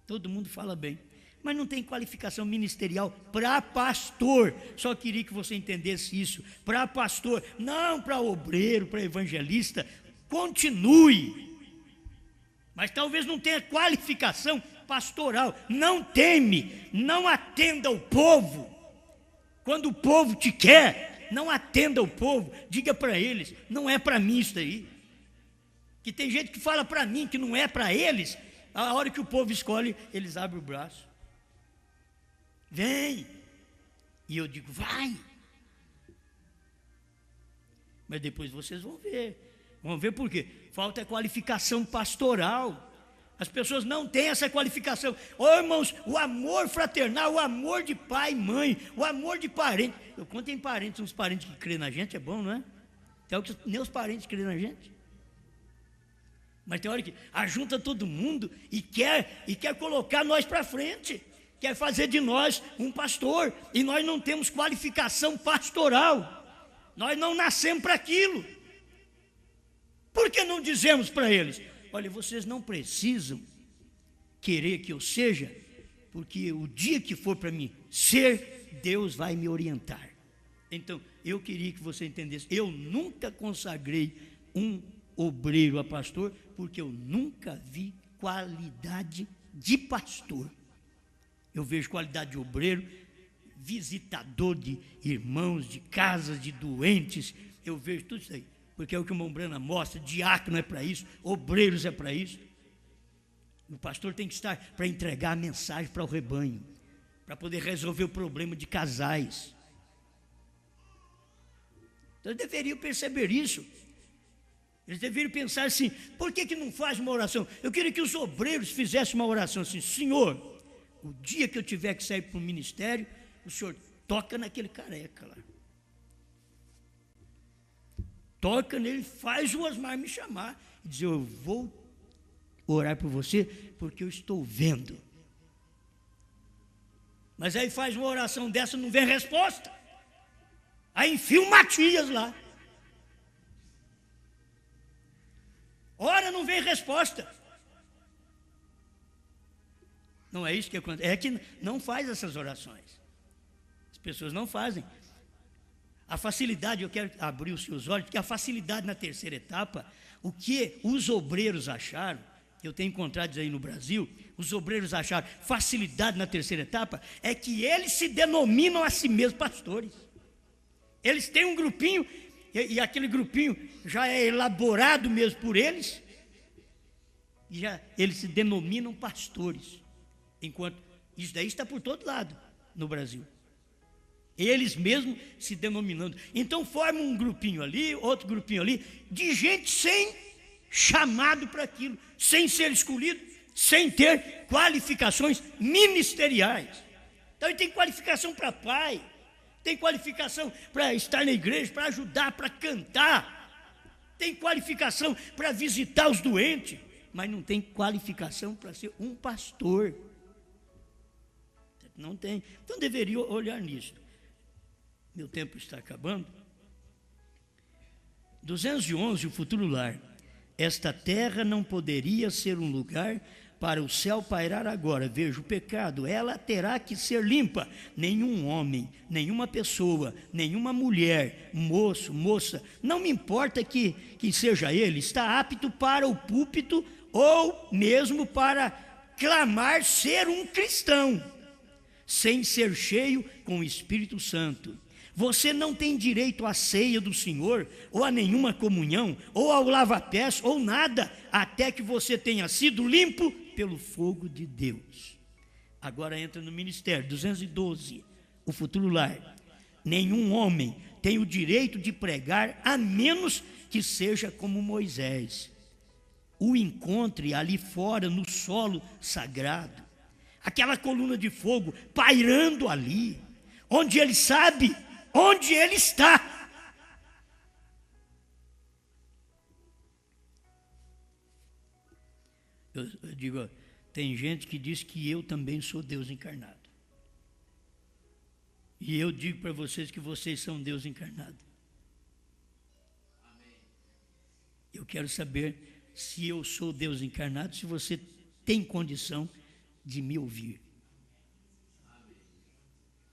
todo mundo fala bem, mas não tem qualificação ministerial para pastor. Só queria que você entendesse isso. Para pastor, não para obreiro, para evangelista. Continue, mas talvez não tenha qualificação pastoral. Não teme, não atenda o povo. Quando o povo te quer, não atenda o povo. Diga para eles, não é para mim isso aí. Que tem gente que fala para mim que não é para eles. A hora que o povo escolhe, eles abrem o braço. Vem. E eu digo, vai. Mas depois vocês vão ver. Vão ver por quê? Falta qualificação pastoral. As pessoas não têm essa qualificação. Irmãos, o amor fraternal, o amor de pai e mãe, o amor de parente. Quando tem parentes, uns parentes que crêem na gente, é bom, não é? Tem que nem os parentes crêem na gente. Mas tem hora que ajunta todo mundo e quer colocar nós para frente. Quer fazer de nós um pastor. E nós não temos qualificação pastoral. Nós não nascemos para aquilo. Por que não dizemos para eles? Olha, vocês não precisam querer que eu seja, porque o dia que for para mim ser, Deus vai me orientar. Então, eu queria que você entendesse, eu nunca consagrei um obreiro a pastor, porque eu nunca vi qualidade de pastor. Eu vejo qualidade de obreiro, visitador de irmãos, de casas, de doentes, eu vejo tudo isso aí. Porque é o que o irmão Branham mostra, diácono é para isso, obreiros é para isso. O pastor tem que estar para entregar a mensagem para o rebanho, para poder resolver o problema de casais. Então eles deveriam perceber isso. Eles deveriam pensar assim, por que não faz uma oração? Eu queria que os obreiros fizessem uma oração assim, Senhor, o dia que eu tiver que sair para o ministério, o Senhor toca naquele careca lá. Toca nele, faz o Osmar me chamar e dizer, eu vou orar por você porque eu estou vendo. Mas aí faz uma oração dessa, não vem resposta. Aí enfia o Matias lá. Ora, não vem resposta. Não é isso que acontece. É que não faz essas orações. As pessoas não fazem. A facilidade, eu quero abrir os seus olhos, porque a facilidade na terceira etapa, o que os obreiros acharam, eu tenho encontrado isso aí no Brasil, os obreiros acharam facilidade na terceira etapa, é que eles se denominam a si mesmos pastores. Eles têm um grupinho, e aquele grupinho já é elaborado mesmo por eles, e já eles se denominam pastores, enquanto isso daí está por todo lado no Brasil. Eles mesmos se denominando. Então formam um grupinho ali, outro grupinho ali, de gente sem chamado para aquilo, sem ser escolhido, sem ter qualificações ministeriais. Então ele tem qualificação para pai, tem qualificação para estar na igreja, para ajudar, para cantar, tem qualificação para visitar os doentes, mas não tem qualificação para ser um pastor. Não tem. Então deveria olhar nisso. Meu tempo está acabando. 211, o futuro lar. Esta terra não poderia ser um lugar para o céu pairar agora. Veja o pecado, ela terá que ser limpa. Nenhum homem, nenhuma pessoa, nenhuma mulher, moço, moça, não me importa que seja ele, está apto para o púlpito ou mesmo para clamar ser um cristão, sem ser cheio com o Espírito Santo. Você não tem direito à ceia do Senhor, ou a nenhuma comunhão, ou ao lava-pés, ou nada, até que você tenha sido limpo pelo fogo de Deus. Agora entra no ministério, 212, o futuro lar. Nenhum homem tem o direito de pregar, a menos que seja como Moisés. O encontre ali fora, no solo sagrado. Aquela coluna de fogo pairando ali, onde ele sabe onde ele está. Eu digo, tem gente que diz que eu também sou Deus encarnado. E eu digo para vocês que vocês são Deus encarnado. Eu quero saber se eu sou Deus encarnado, se você tem condição de me ouvir.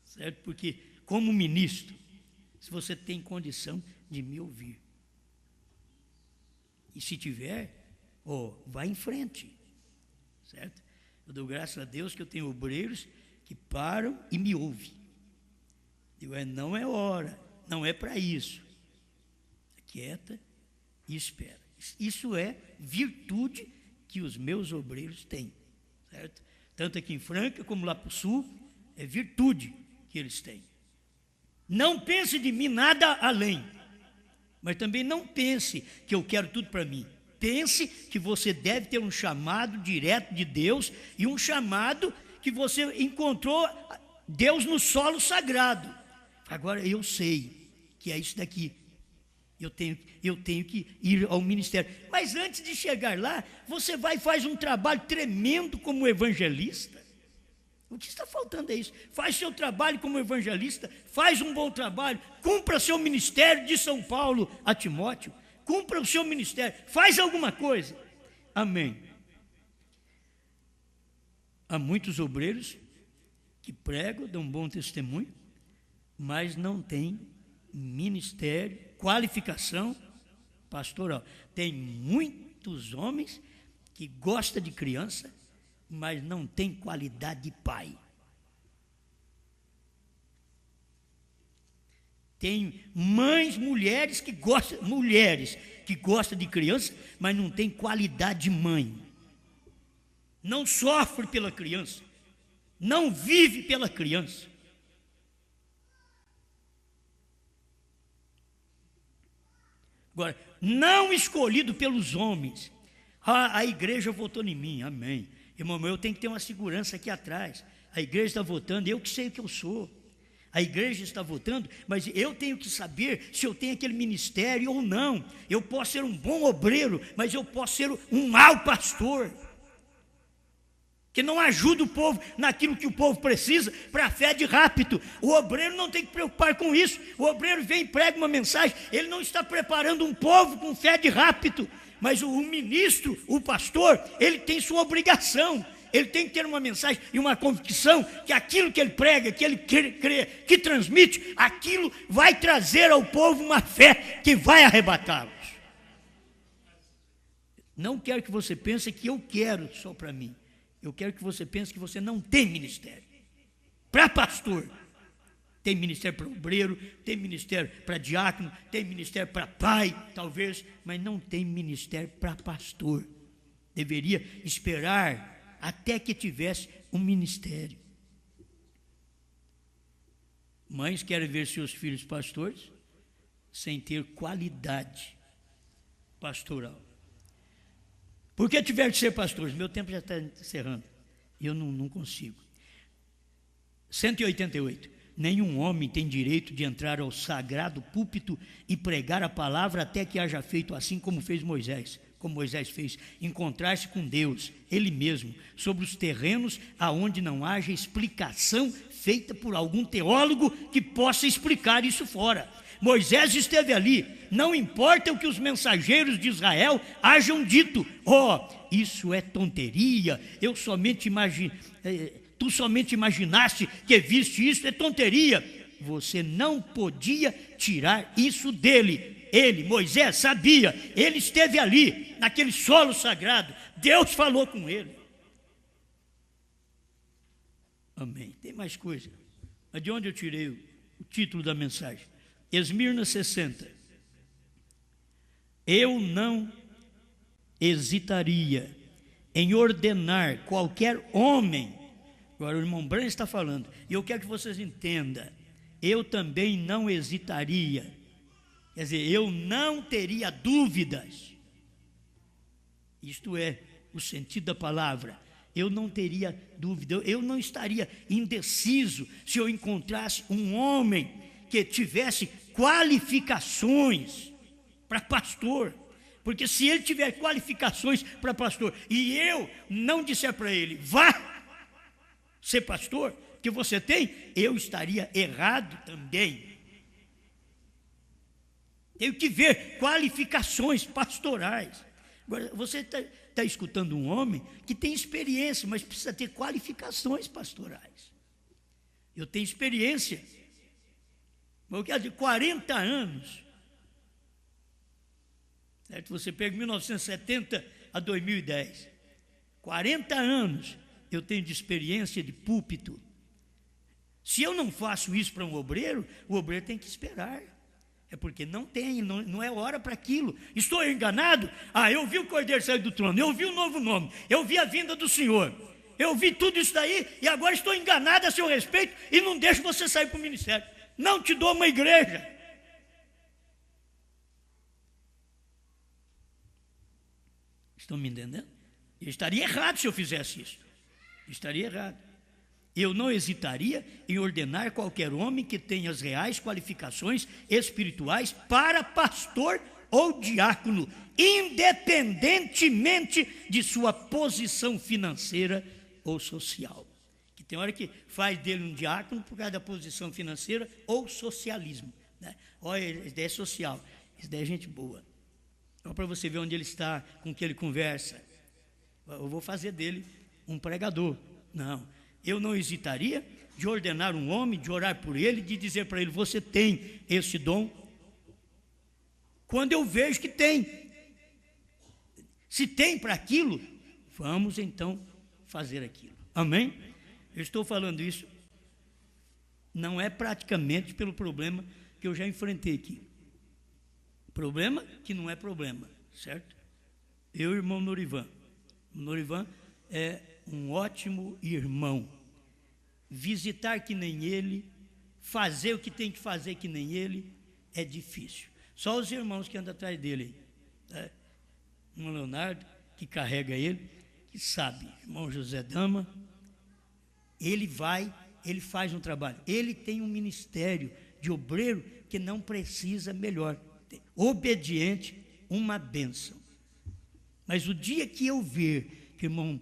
Certo? Porque como ministro, se você tem condição de me ouvir. E se tiver, vá em frente. Certo? Eu dou graças a Deus que eu tenho obreiros que param e me ouvem. Digo, não é hora, não é para isso. Quieta e espera. Isso é virtude que os meus obreiros têm. Certo? Tanto aqui em Franca como lá para o sul, é virtude que eles têm. Não pense de mim nada além, mas também não pense que eu quero tudo para mim. Pense que você deve ter um chamado direto de Deus e um chamado que você encontrou Deus no solo sagrado. Agora eu sei que é isso daqui. Eu tenho que ir ao ministério. Mas antes de chegar lá, você vai e faz um trabalho tremendo como evangelista. O que está faltando é isso. Faz seu trabalho como evangelista, faz um bom trabalho, cumpra seu ministério, de São Paulo a Timóteo, cumpra o seu ministério, faz alguma coisa. Amém. Há muitos obreiros que pregam, dão um bom testemunho, mas não têm ministério, qualificação pastoral. Tem muitos homens que gostam de criança, mas não tem qualidade de pai. Tem mulheres que gostam de criança, mas não tem qualidade de mãe. Não sofre pela criança, não vive pela criança. Agora, não escolhido pelos homens. A igreja votou em mim, amém. Irmão, eu tenho que ter uma segurança aqui atrás. A igreja está votando, eu que sei o que eu sou. A igreja está votando, mas eu tenho que saber se eu tenho aquele ministério ou não. Eu posso ser um bom obreiro, mas eu posso ser um mau pastor, que não ajuda o povo naquilo que o povo precisa para a fé de rápido. O obreiro não tem que preocupar com isso. O obreiro vem e prega uma mensagem, ele não está preparando um povo com fé de rápido. Mas o ministro, o pastor, ele tem sua obrigação, ele tem que ter uma mensagem e uma convicção que aquilo que ele prega, que ele crê, que transmite, aquilo vai trazer ao povo uma fé que vai arrebatá-los. Não quero que você pense que eu quero só para mim. Eu quero que você pense que você não tem ministério. Para pastor, tem ministério para obreiro, tem ministério para diácono, tem ministério para pai, talvez, mas não tem ministério para pastor. Deveria esperar até que tivesse um ministério. Mães querem ver seus filhos pastores sem ter qualidade pastoral. Por que tiver de ser pastores? Meu tempo já está encerrando. E eu não consigo. 188. Nenhum homem tem direito de entrar ao sagrado púlpito e pregar a palavra até que haja feito assim como fez Moisés. Como Moisés fez, encontrar-se com Deus, Ele mesmo, sobre os terrenos aonde não haja explicação feita por algum teólogo que possa explicar isso fora. Moisés esteve ali, não importa o que os mensageiros de Israel hajam dito. Isso é tonteria, tu somente imaginaste que viste isso, é tonteria. Você não podia tirar isso dele. Ele, Moisés, sabia, ele esteve ali, naquele solo sagrado, Deus falou com ele. Amém. Tem mais coisa. Mas de onde eu tirei o título da mensagem? Esmirna 60. Eu não hesitaria em ordenar qualquer homem. Agora o irmão Branham está falando, e eu quero que vocês entendam, eu também não hesitaria, quer dizer, eu não teria dúvidas, isto é, o sentido da palavra, eu não teria dúvida, eu não estaria indeciso se eu encontrasse um homem que tivesse qualificações para pastor, porque se ele tiver qualificações para pastor, e eu não disser para ele, vá ser pastor, que você tem, eu estaria errado também. Tenho que ver qualificações pastorais. Agora, você está escutando um homem que tem experiência, mas precisa ter qualificações pastorais. Eu tenho experiência, mas eu quero dizer, 40 anos. Certo? Você pega 1970 a 2010. 40 anos eu tenho de experiência de púlpito. Se eu não faço isso para um obreiro, o obreiro tem que esperar. É porque não é hora para aquilo. Estou enganado? Eu vi o Cordeiro sair do trono, eu vi o novo nome, eu vi a vinda do Senhor, eu vi tudo isso daí, e agora estou enganado a seu respeito, e não deixo você sair para o ministério. Não te dou uma igreja. Estão me entendendo? Eu estaria errado se eu fizesse isso. Estaria errado. Eu não hesitaria em ordenar qualquer homem que tenha as reais qualificações espirituais para pastor ou diácono, independentemente de sua posição financeira ou social. Que tem hora que faz dele um diácono por causa da posição financeira ou socialismo, né? Olha, isso daí é social, isso daí é gente boa. Olha para você ver onde ele está, com que ele conversa. Eu vou fazer dele um pregador. Não, eu não hesitaria de ordenar um homem, de orar por ele, de dizer para ele, você tem esse dom? Quando eu vejo que tem. Se tem para aquilo, vamos então fazer aquilo. Amém? Eu estou falando isso, não é praticamente pelo problema que eu já enfrentei aqui. Problema que não é problema, certo? Eu e o irmão Norivan. O Norivan é um ótimo irmão. Visitar que nem ele, fazer o que tem que fazer que nem ele, é difícil. Só os irmãos que andam atrás dele, né? Um Leonardo, que carrega ele, que sabe, irmão José Dama, ele faz um trabalho, ele tem um ministério de obreiro que não precisa melhor, obediente, uma bênção. Mas o dia que eu ver que o irmão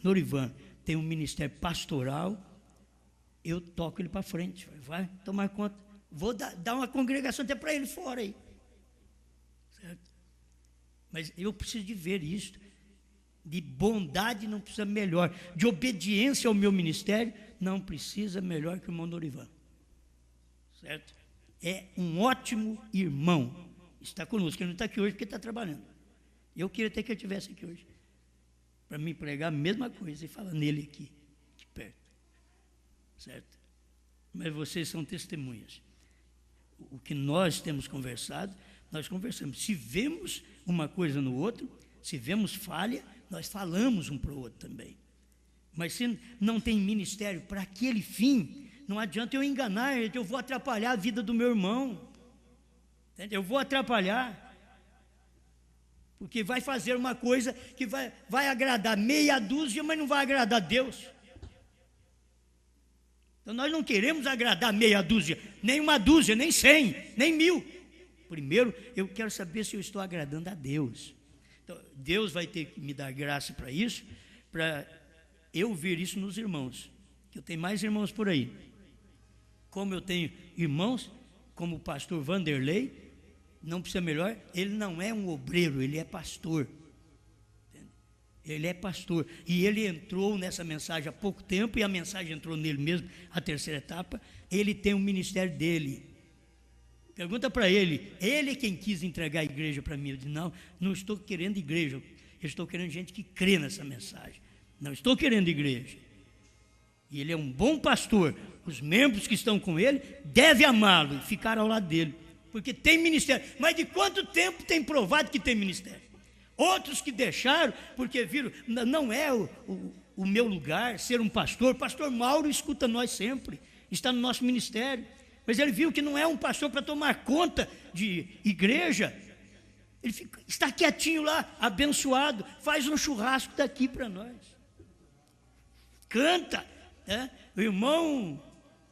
Norivan tem um ministério pastoral, eu toco ele para frente, vai tomar conta, vou dar uma congregação até para ele fora aí, certo? Mas eu preciso de ver isso. De bondade não precisa melhor. De obediência ao meu ministério, não precisa melhor que o irmão Norivan. Certo? É um ótimo irmão. Está conosco. Ele não está aqui hoje porque está trabalhando. Eu queria até que ele estivesse aqui hoje, para me pregar a mesma coisa e falar nele aqui perto. Certo? Mas vocês são testemunhas. O que nós temos conversado, nós conversamos. Se vemos uma coisa no outro, se vemos falha, nós falamos um para o outro também. Mas se não tem ministério para aquele fim, não adianta eu enganar, eu vou atrapalhar a vida do meu irmão. Entende? Eu vou atrapalhar. Porque vai fazer uma coisa que vai agradar meia dúzia, mas não vai agradar a Deus. Então nós não queremos agradar meia dúzia, nem uma dúzia, nem 100, nem 1000. Primeiro, eu quero saber se eu estou agradando a Deus. Então, Deus vai ter que me dar graça para isso, para eu ver isso nos irmãos. Eu tenho mais irmãos por aí. Como eu tenho irmãos, como o pastor Vanderlei, não precisa melhor, ele não é um obreiro, ele é pastor. Ele é pastor. E ele entrou nessa mensagem há pouco tempo, e a mensagem entrou nele mesmo, a terceira etapa. Ele tem um ministério dele. Pergunta para ele quem quis entregar a igreja para mim. Eu disse, não estou querendo igreja, eu estou querendo gente que crê nessa mensagem. Não estou querendo igreja. E ele é um bom pastor. Os membros que estão com ele devem amá-lo e ficar ao lado dele. Porque tem ministério. Mas de quanto tempo tem provado que tem ministério? Outros que deixaram, porque viram, não é o meu lugar ser um pastor. Pastor Mauro escuta nós sempre, está no nosso ministério. Mas ele viu que não é um pastor para tomar conta de igreja. Ele está quietinho lá, abençoado, faz um churrasco daqui para nós. Canta, né? O irmão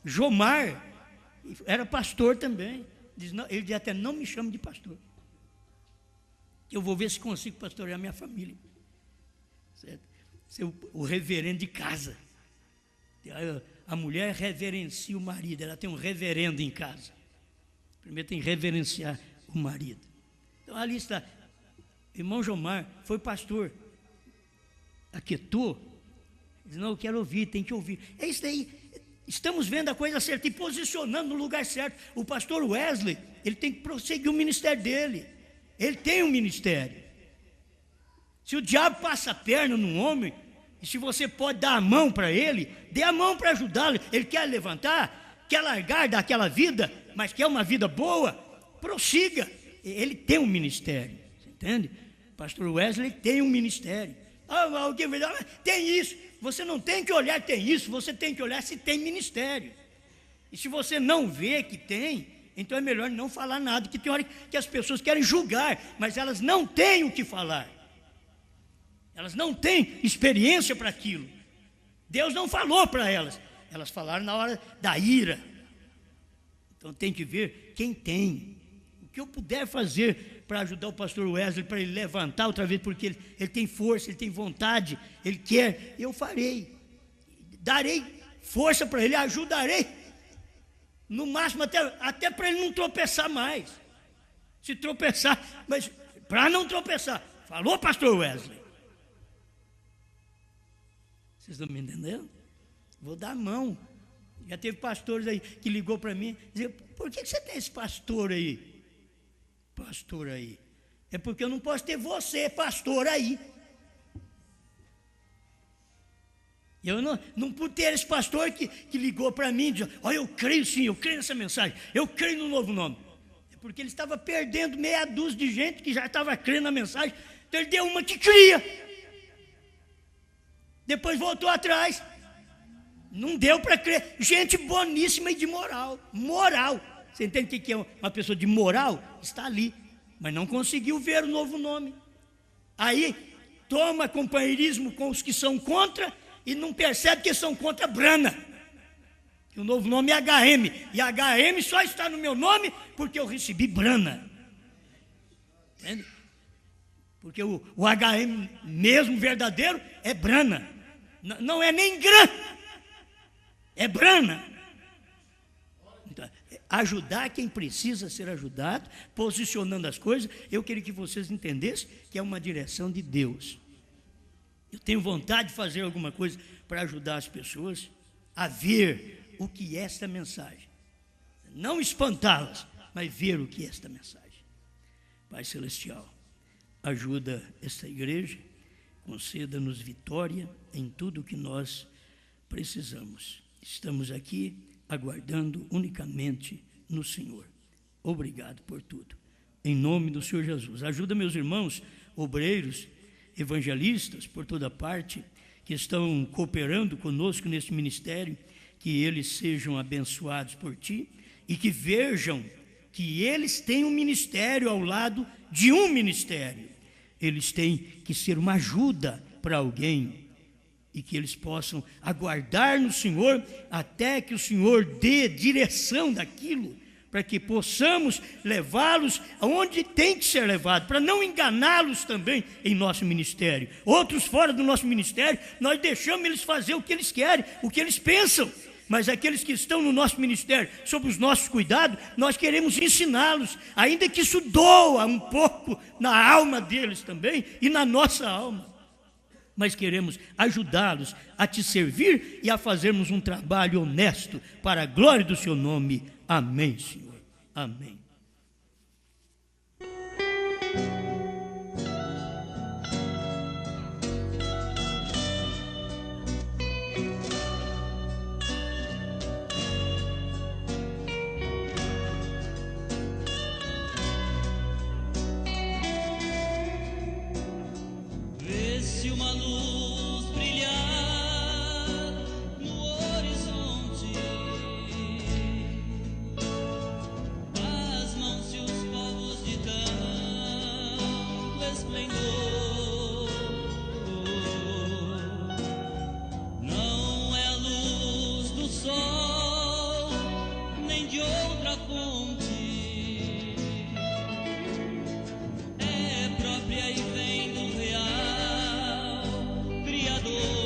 Jomar era pastor também. Ele diz até, não me chame de pastor. Eu vou ver se consigo pastorear minha família. Certo? Ser o reverendo de casa. A mulher reverencia o marido, ela tem um reverendo em casa. Primeiro tem que reverenciar o marido. Então ali está, irmão Jomar foi pastor, aquietou, diz, não, eu quero ouvir, tem que ouvir. É isso aí, estamos vendo a coisa certa e posicionando no lugar certo. O pastor Wesley, ele tem que prosseguir o ministério dele. Ele tem um ministério. Se o diabo passa a perna num homem, e se você pode dar a mão para ele, dê a mão para ajudá-lo. Ele quer levantar, quer largar daquela vida, mas quer uma vida boa, prossiga. Ele tem um ministério, você entende? Pastor Wesley tem um ministério. Alguém vai dizer, tem isso. Você não tem que olhar tem isso, você tem que olhar se tem ministério. E se você não vê que tem, então é melhor não falar nada, que tem hora que as pessoas querem julgar, mas elas não têm o que falar. Elas não têm experiência para aquilo. Deus não falou para elas. Elas falaram na hora da ira. Então tem que ver quem tem. O que eu puder fazer para ajudar o pastor Wesley, para ele levantar outra vez, porque ele tem força, ele tem vontade, ele quer, eu farei. Darei força para ele, ajudarei. No máximo até para ele não tropeçar mais. Se tropeçar, mas para não tropeçar. Falou, pastor Wesley? Vocês estão me entendendo? Vou dar a mão. Já teve pastores aí que ligou para mim e dizia, por que você tem esse pastor aí? Pastor aí. É porque eu não posso ter você, pastor aí. Eu não pude ter esse pastor que ligou para mim e disse, olha, eu creio sim, eu creio nessa mensagem, eu creio no novo nome. É porque ele estava perdendo meia dúzia de gente que já estava crendo na mensagem, então ele deu uma que cria. Depois voltou atrás. Não deu para crer. Gente boníssima e de moral. Moral. Você entende o que é uma pessoa de moral? Está ali. Mas não conseguiu ver o novo nome. Aí toma companheirismo com os que são contra e não percebe que são contra Brana. Que o novo nome é HM. E HM só está no meu nome porque eu recebi Brana. Entende? Porque o HM mesmo verdadeiro é Brana. Não é nem Gran. É Brana. Então, ajudar quem precisa ser ajudado, posicionando as coisas. Eu queria que vocês entendessem que é uma direção de Deus. Eu tenho vontade de fazer alguma coisa para ajudar as pessoas a ver o que é esta mensagem. Não espantá-las, mas ver o que é esta mensagem. Pai Celestial, ajuda esta igreja, conceda-nos vitória em tudo o que nós precisamos. Estamos aqui aguardando unicamente no Senhor. Obrigado por tudo. Em nome do Senhor Jesus. Ajuda meus irmãos, obreiros, evangelistas, por toda parte, que estão cooperando conosco nesse ministério, que eles sejam abençoados por Ti e que vejam que eles têm um ministério ao lado de um ministério. Eles têm que ser uma ajuda para alguém e que eles possam aguardar no Senhor até que o Senhor dê direção daquilo, para que possamos levá-los aonde tem que ser levado, para não enganá-los também em nosso ministério. Outros fora do nosso ministério, nós deixamos eles fazer o que eles querem, o que eles pensam, mas aqueles que estão no nosso ministério, sob os nossos cuidados, nós queremos ensiná-los, ainda que isso doa um pouco na alma deles também e na nossa alma. Mas queremos ajudá-los a te servir e a fazermos um trabalho honesto para a glória do Seu nome. Amém, Senhor. Amém. Vê-se uma luz brilhar no horizonte, as mãos e os povos de tanto esplendor. Não é a luz do sol, nem de outra fonte, é própria e vem do real Criador.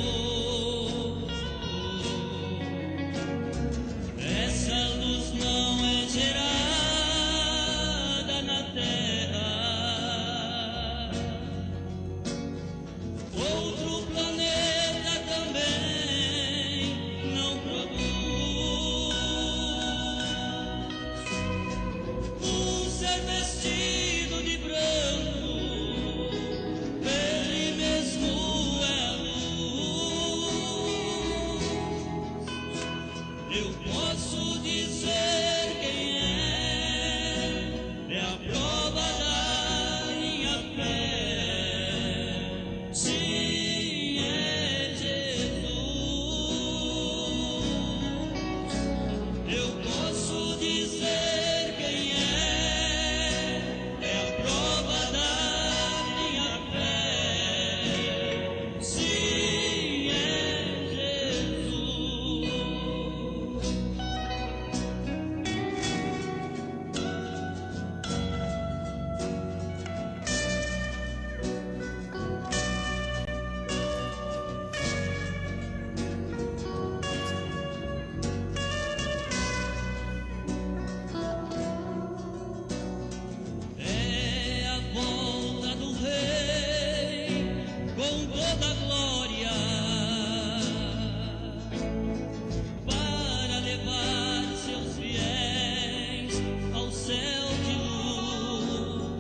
Essa luz não é gerada na terra, outro planeta também não produz. Um ser vestido de branco, ele mesmo é a luz. Eu posso dizer quem é a prova da minha fé. Sim, é Jesus. Eu posso dizer quem é a prova da minha fé. Sim, é Jesus. É a volta do Rei com toda a glória, para levar seus fiéis ao céu de luz.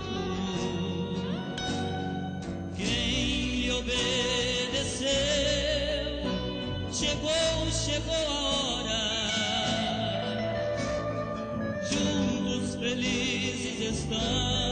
Quem lhe obedeceu, chegou a hora. Juntos felizes estão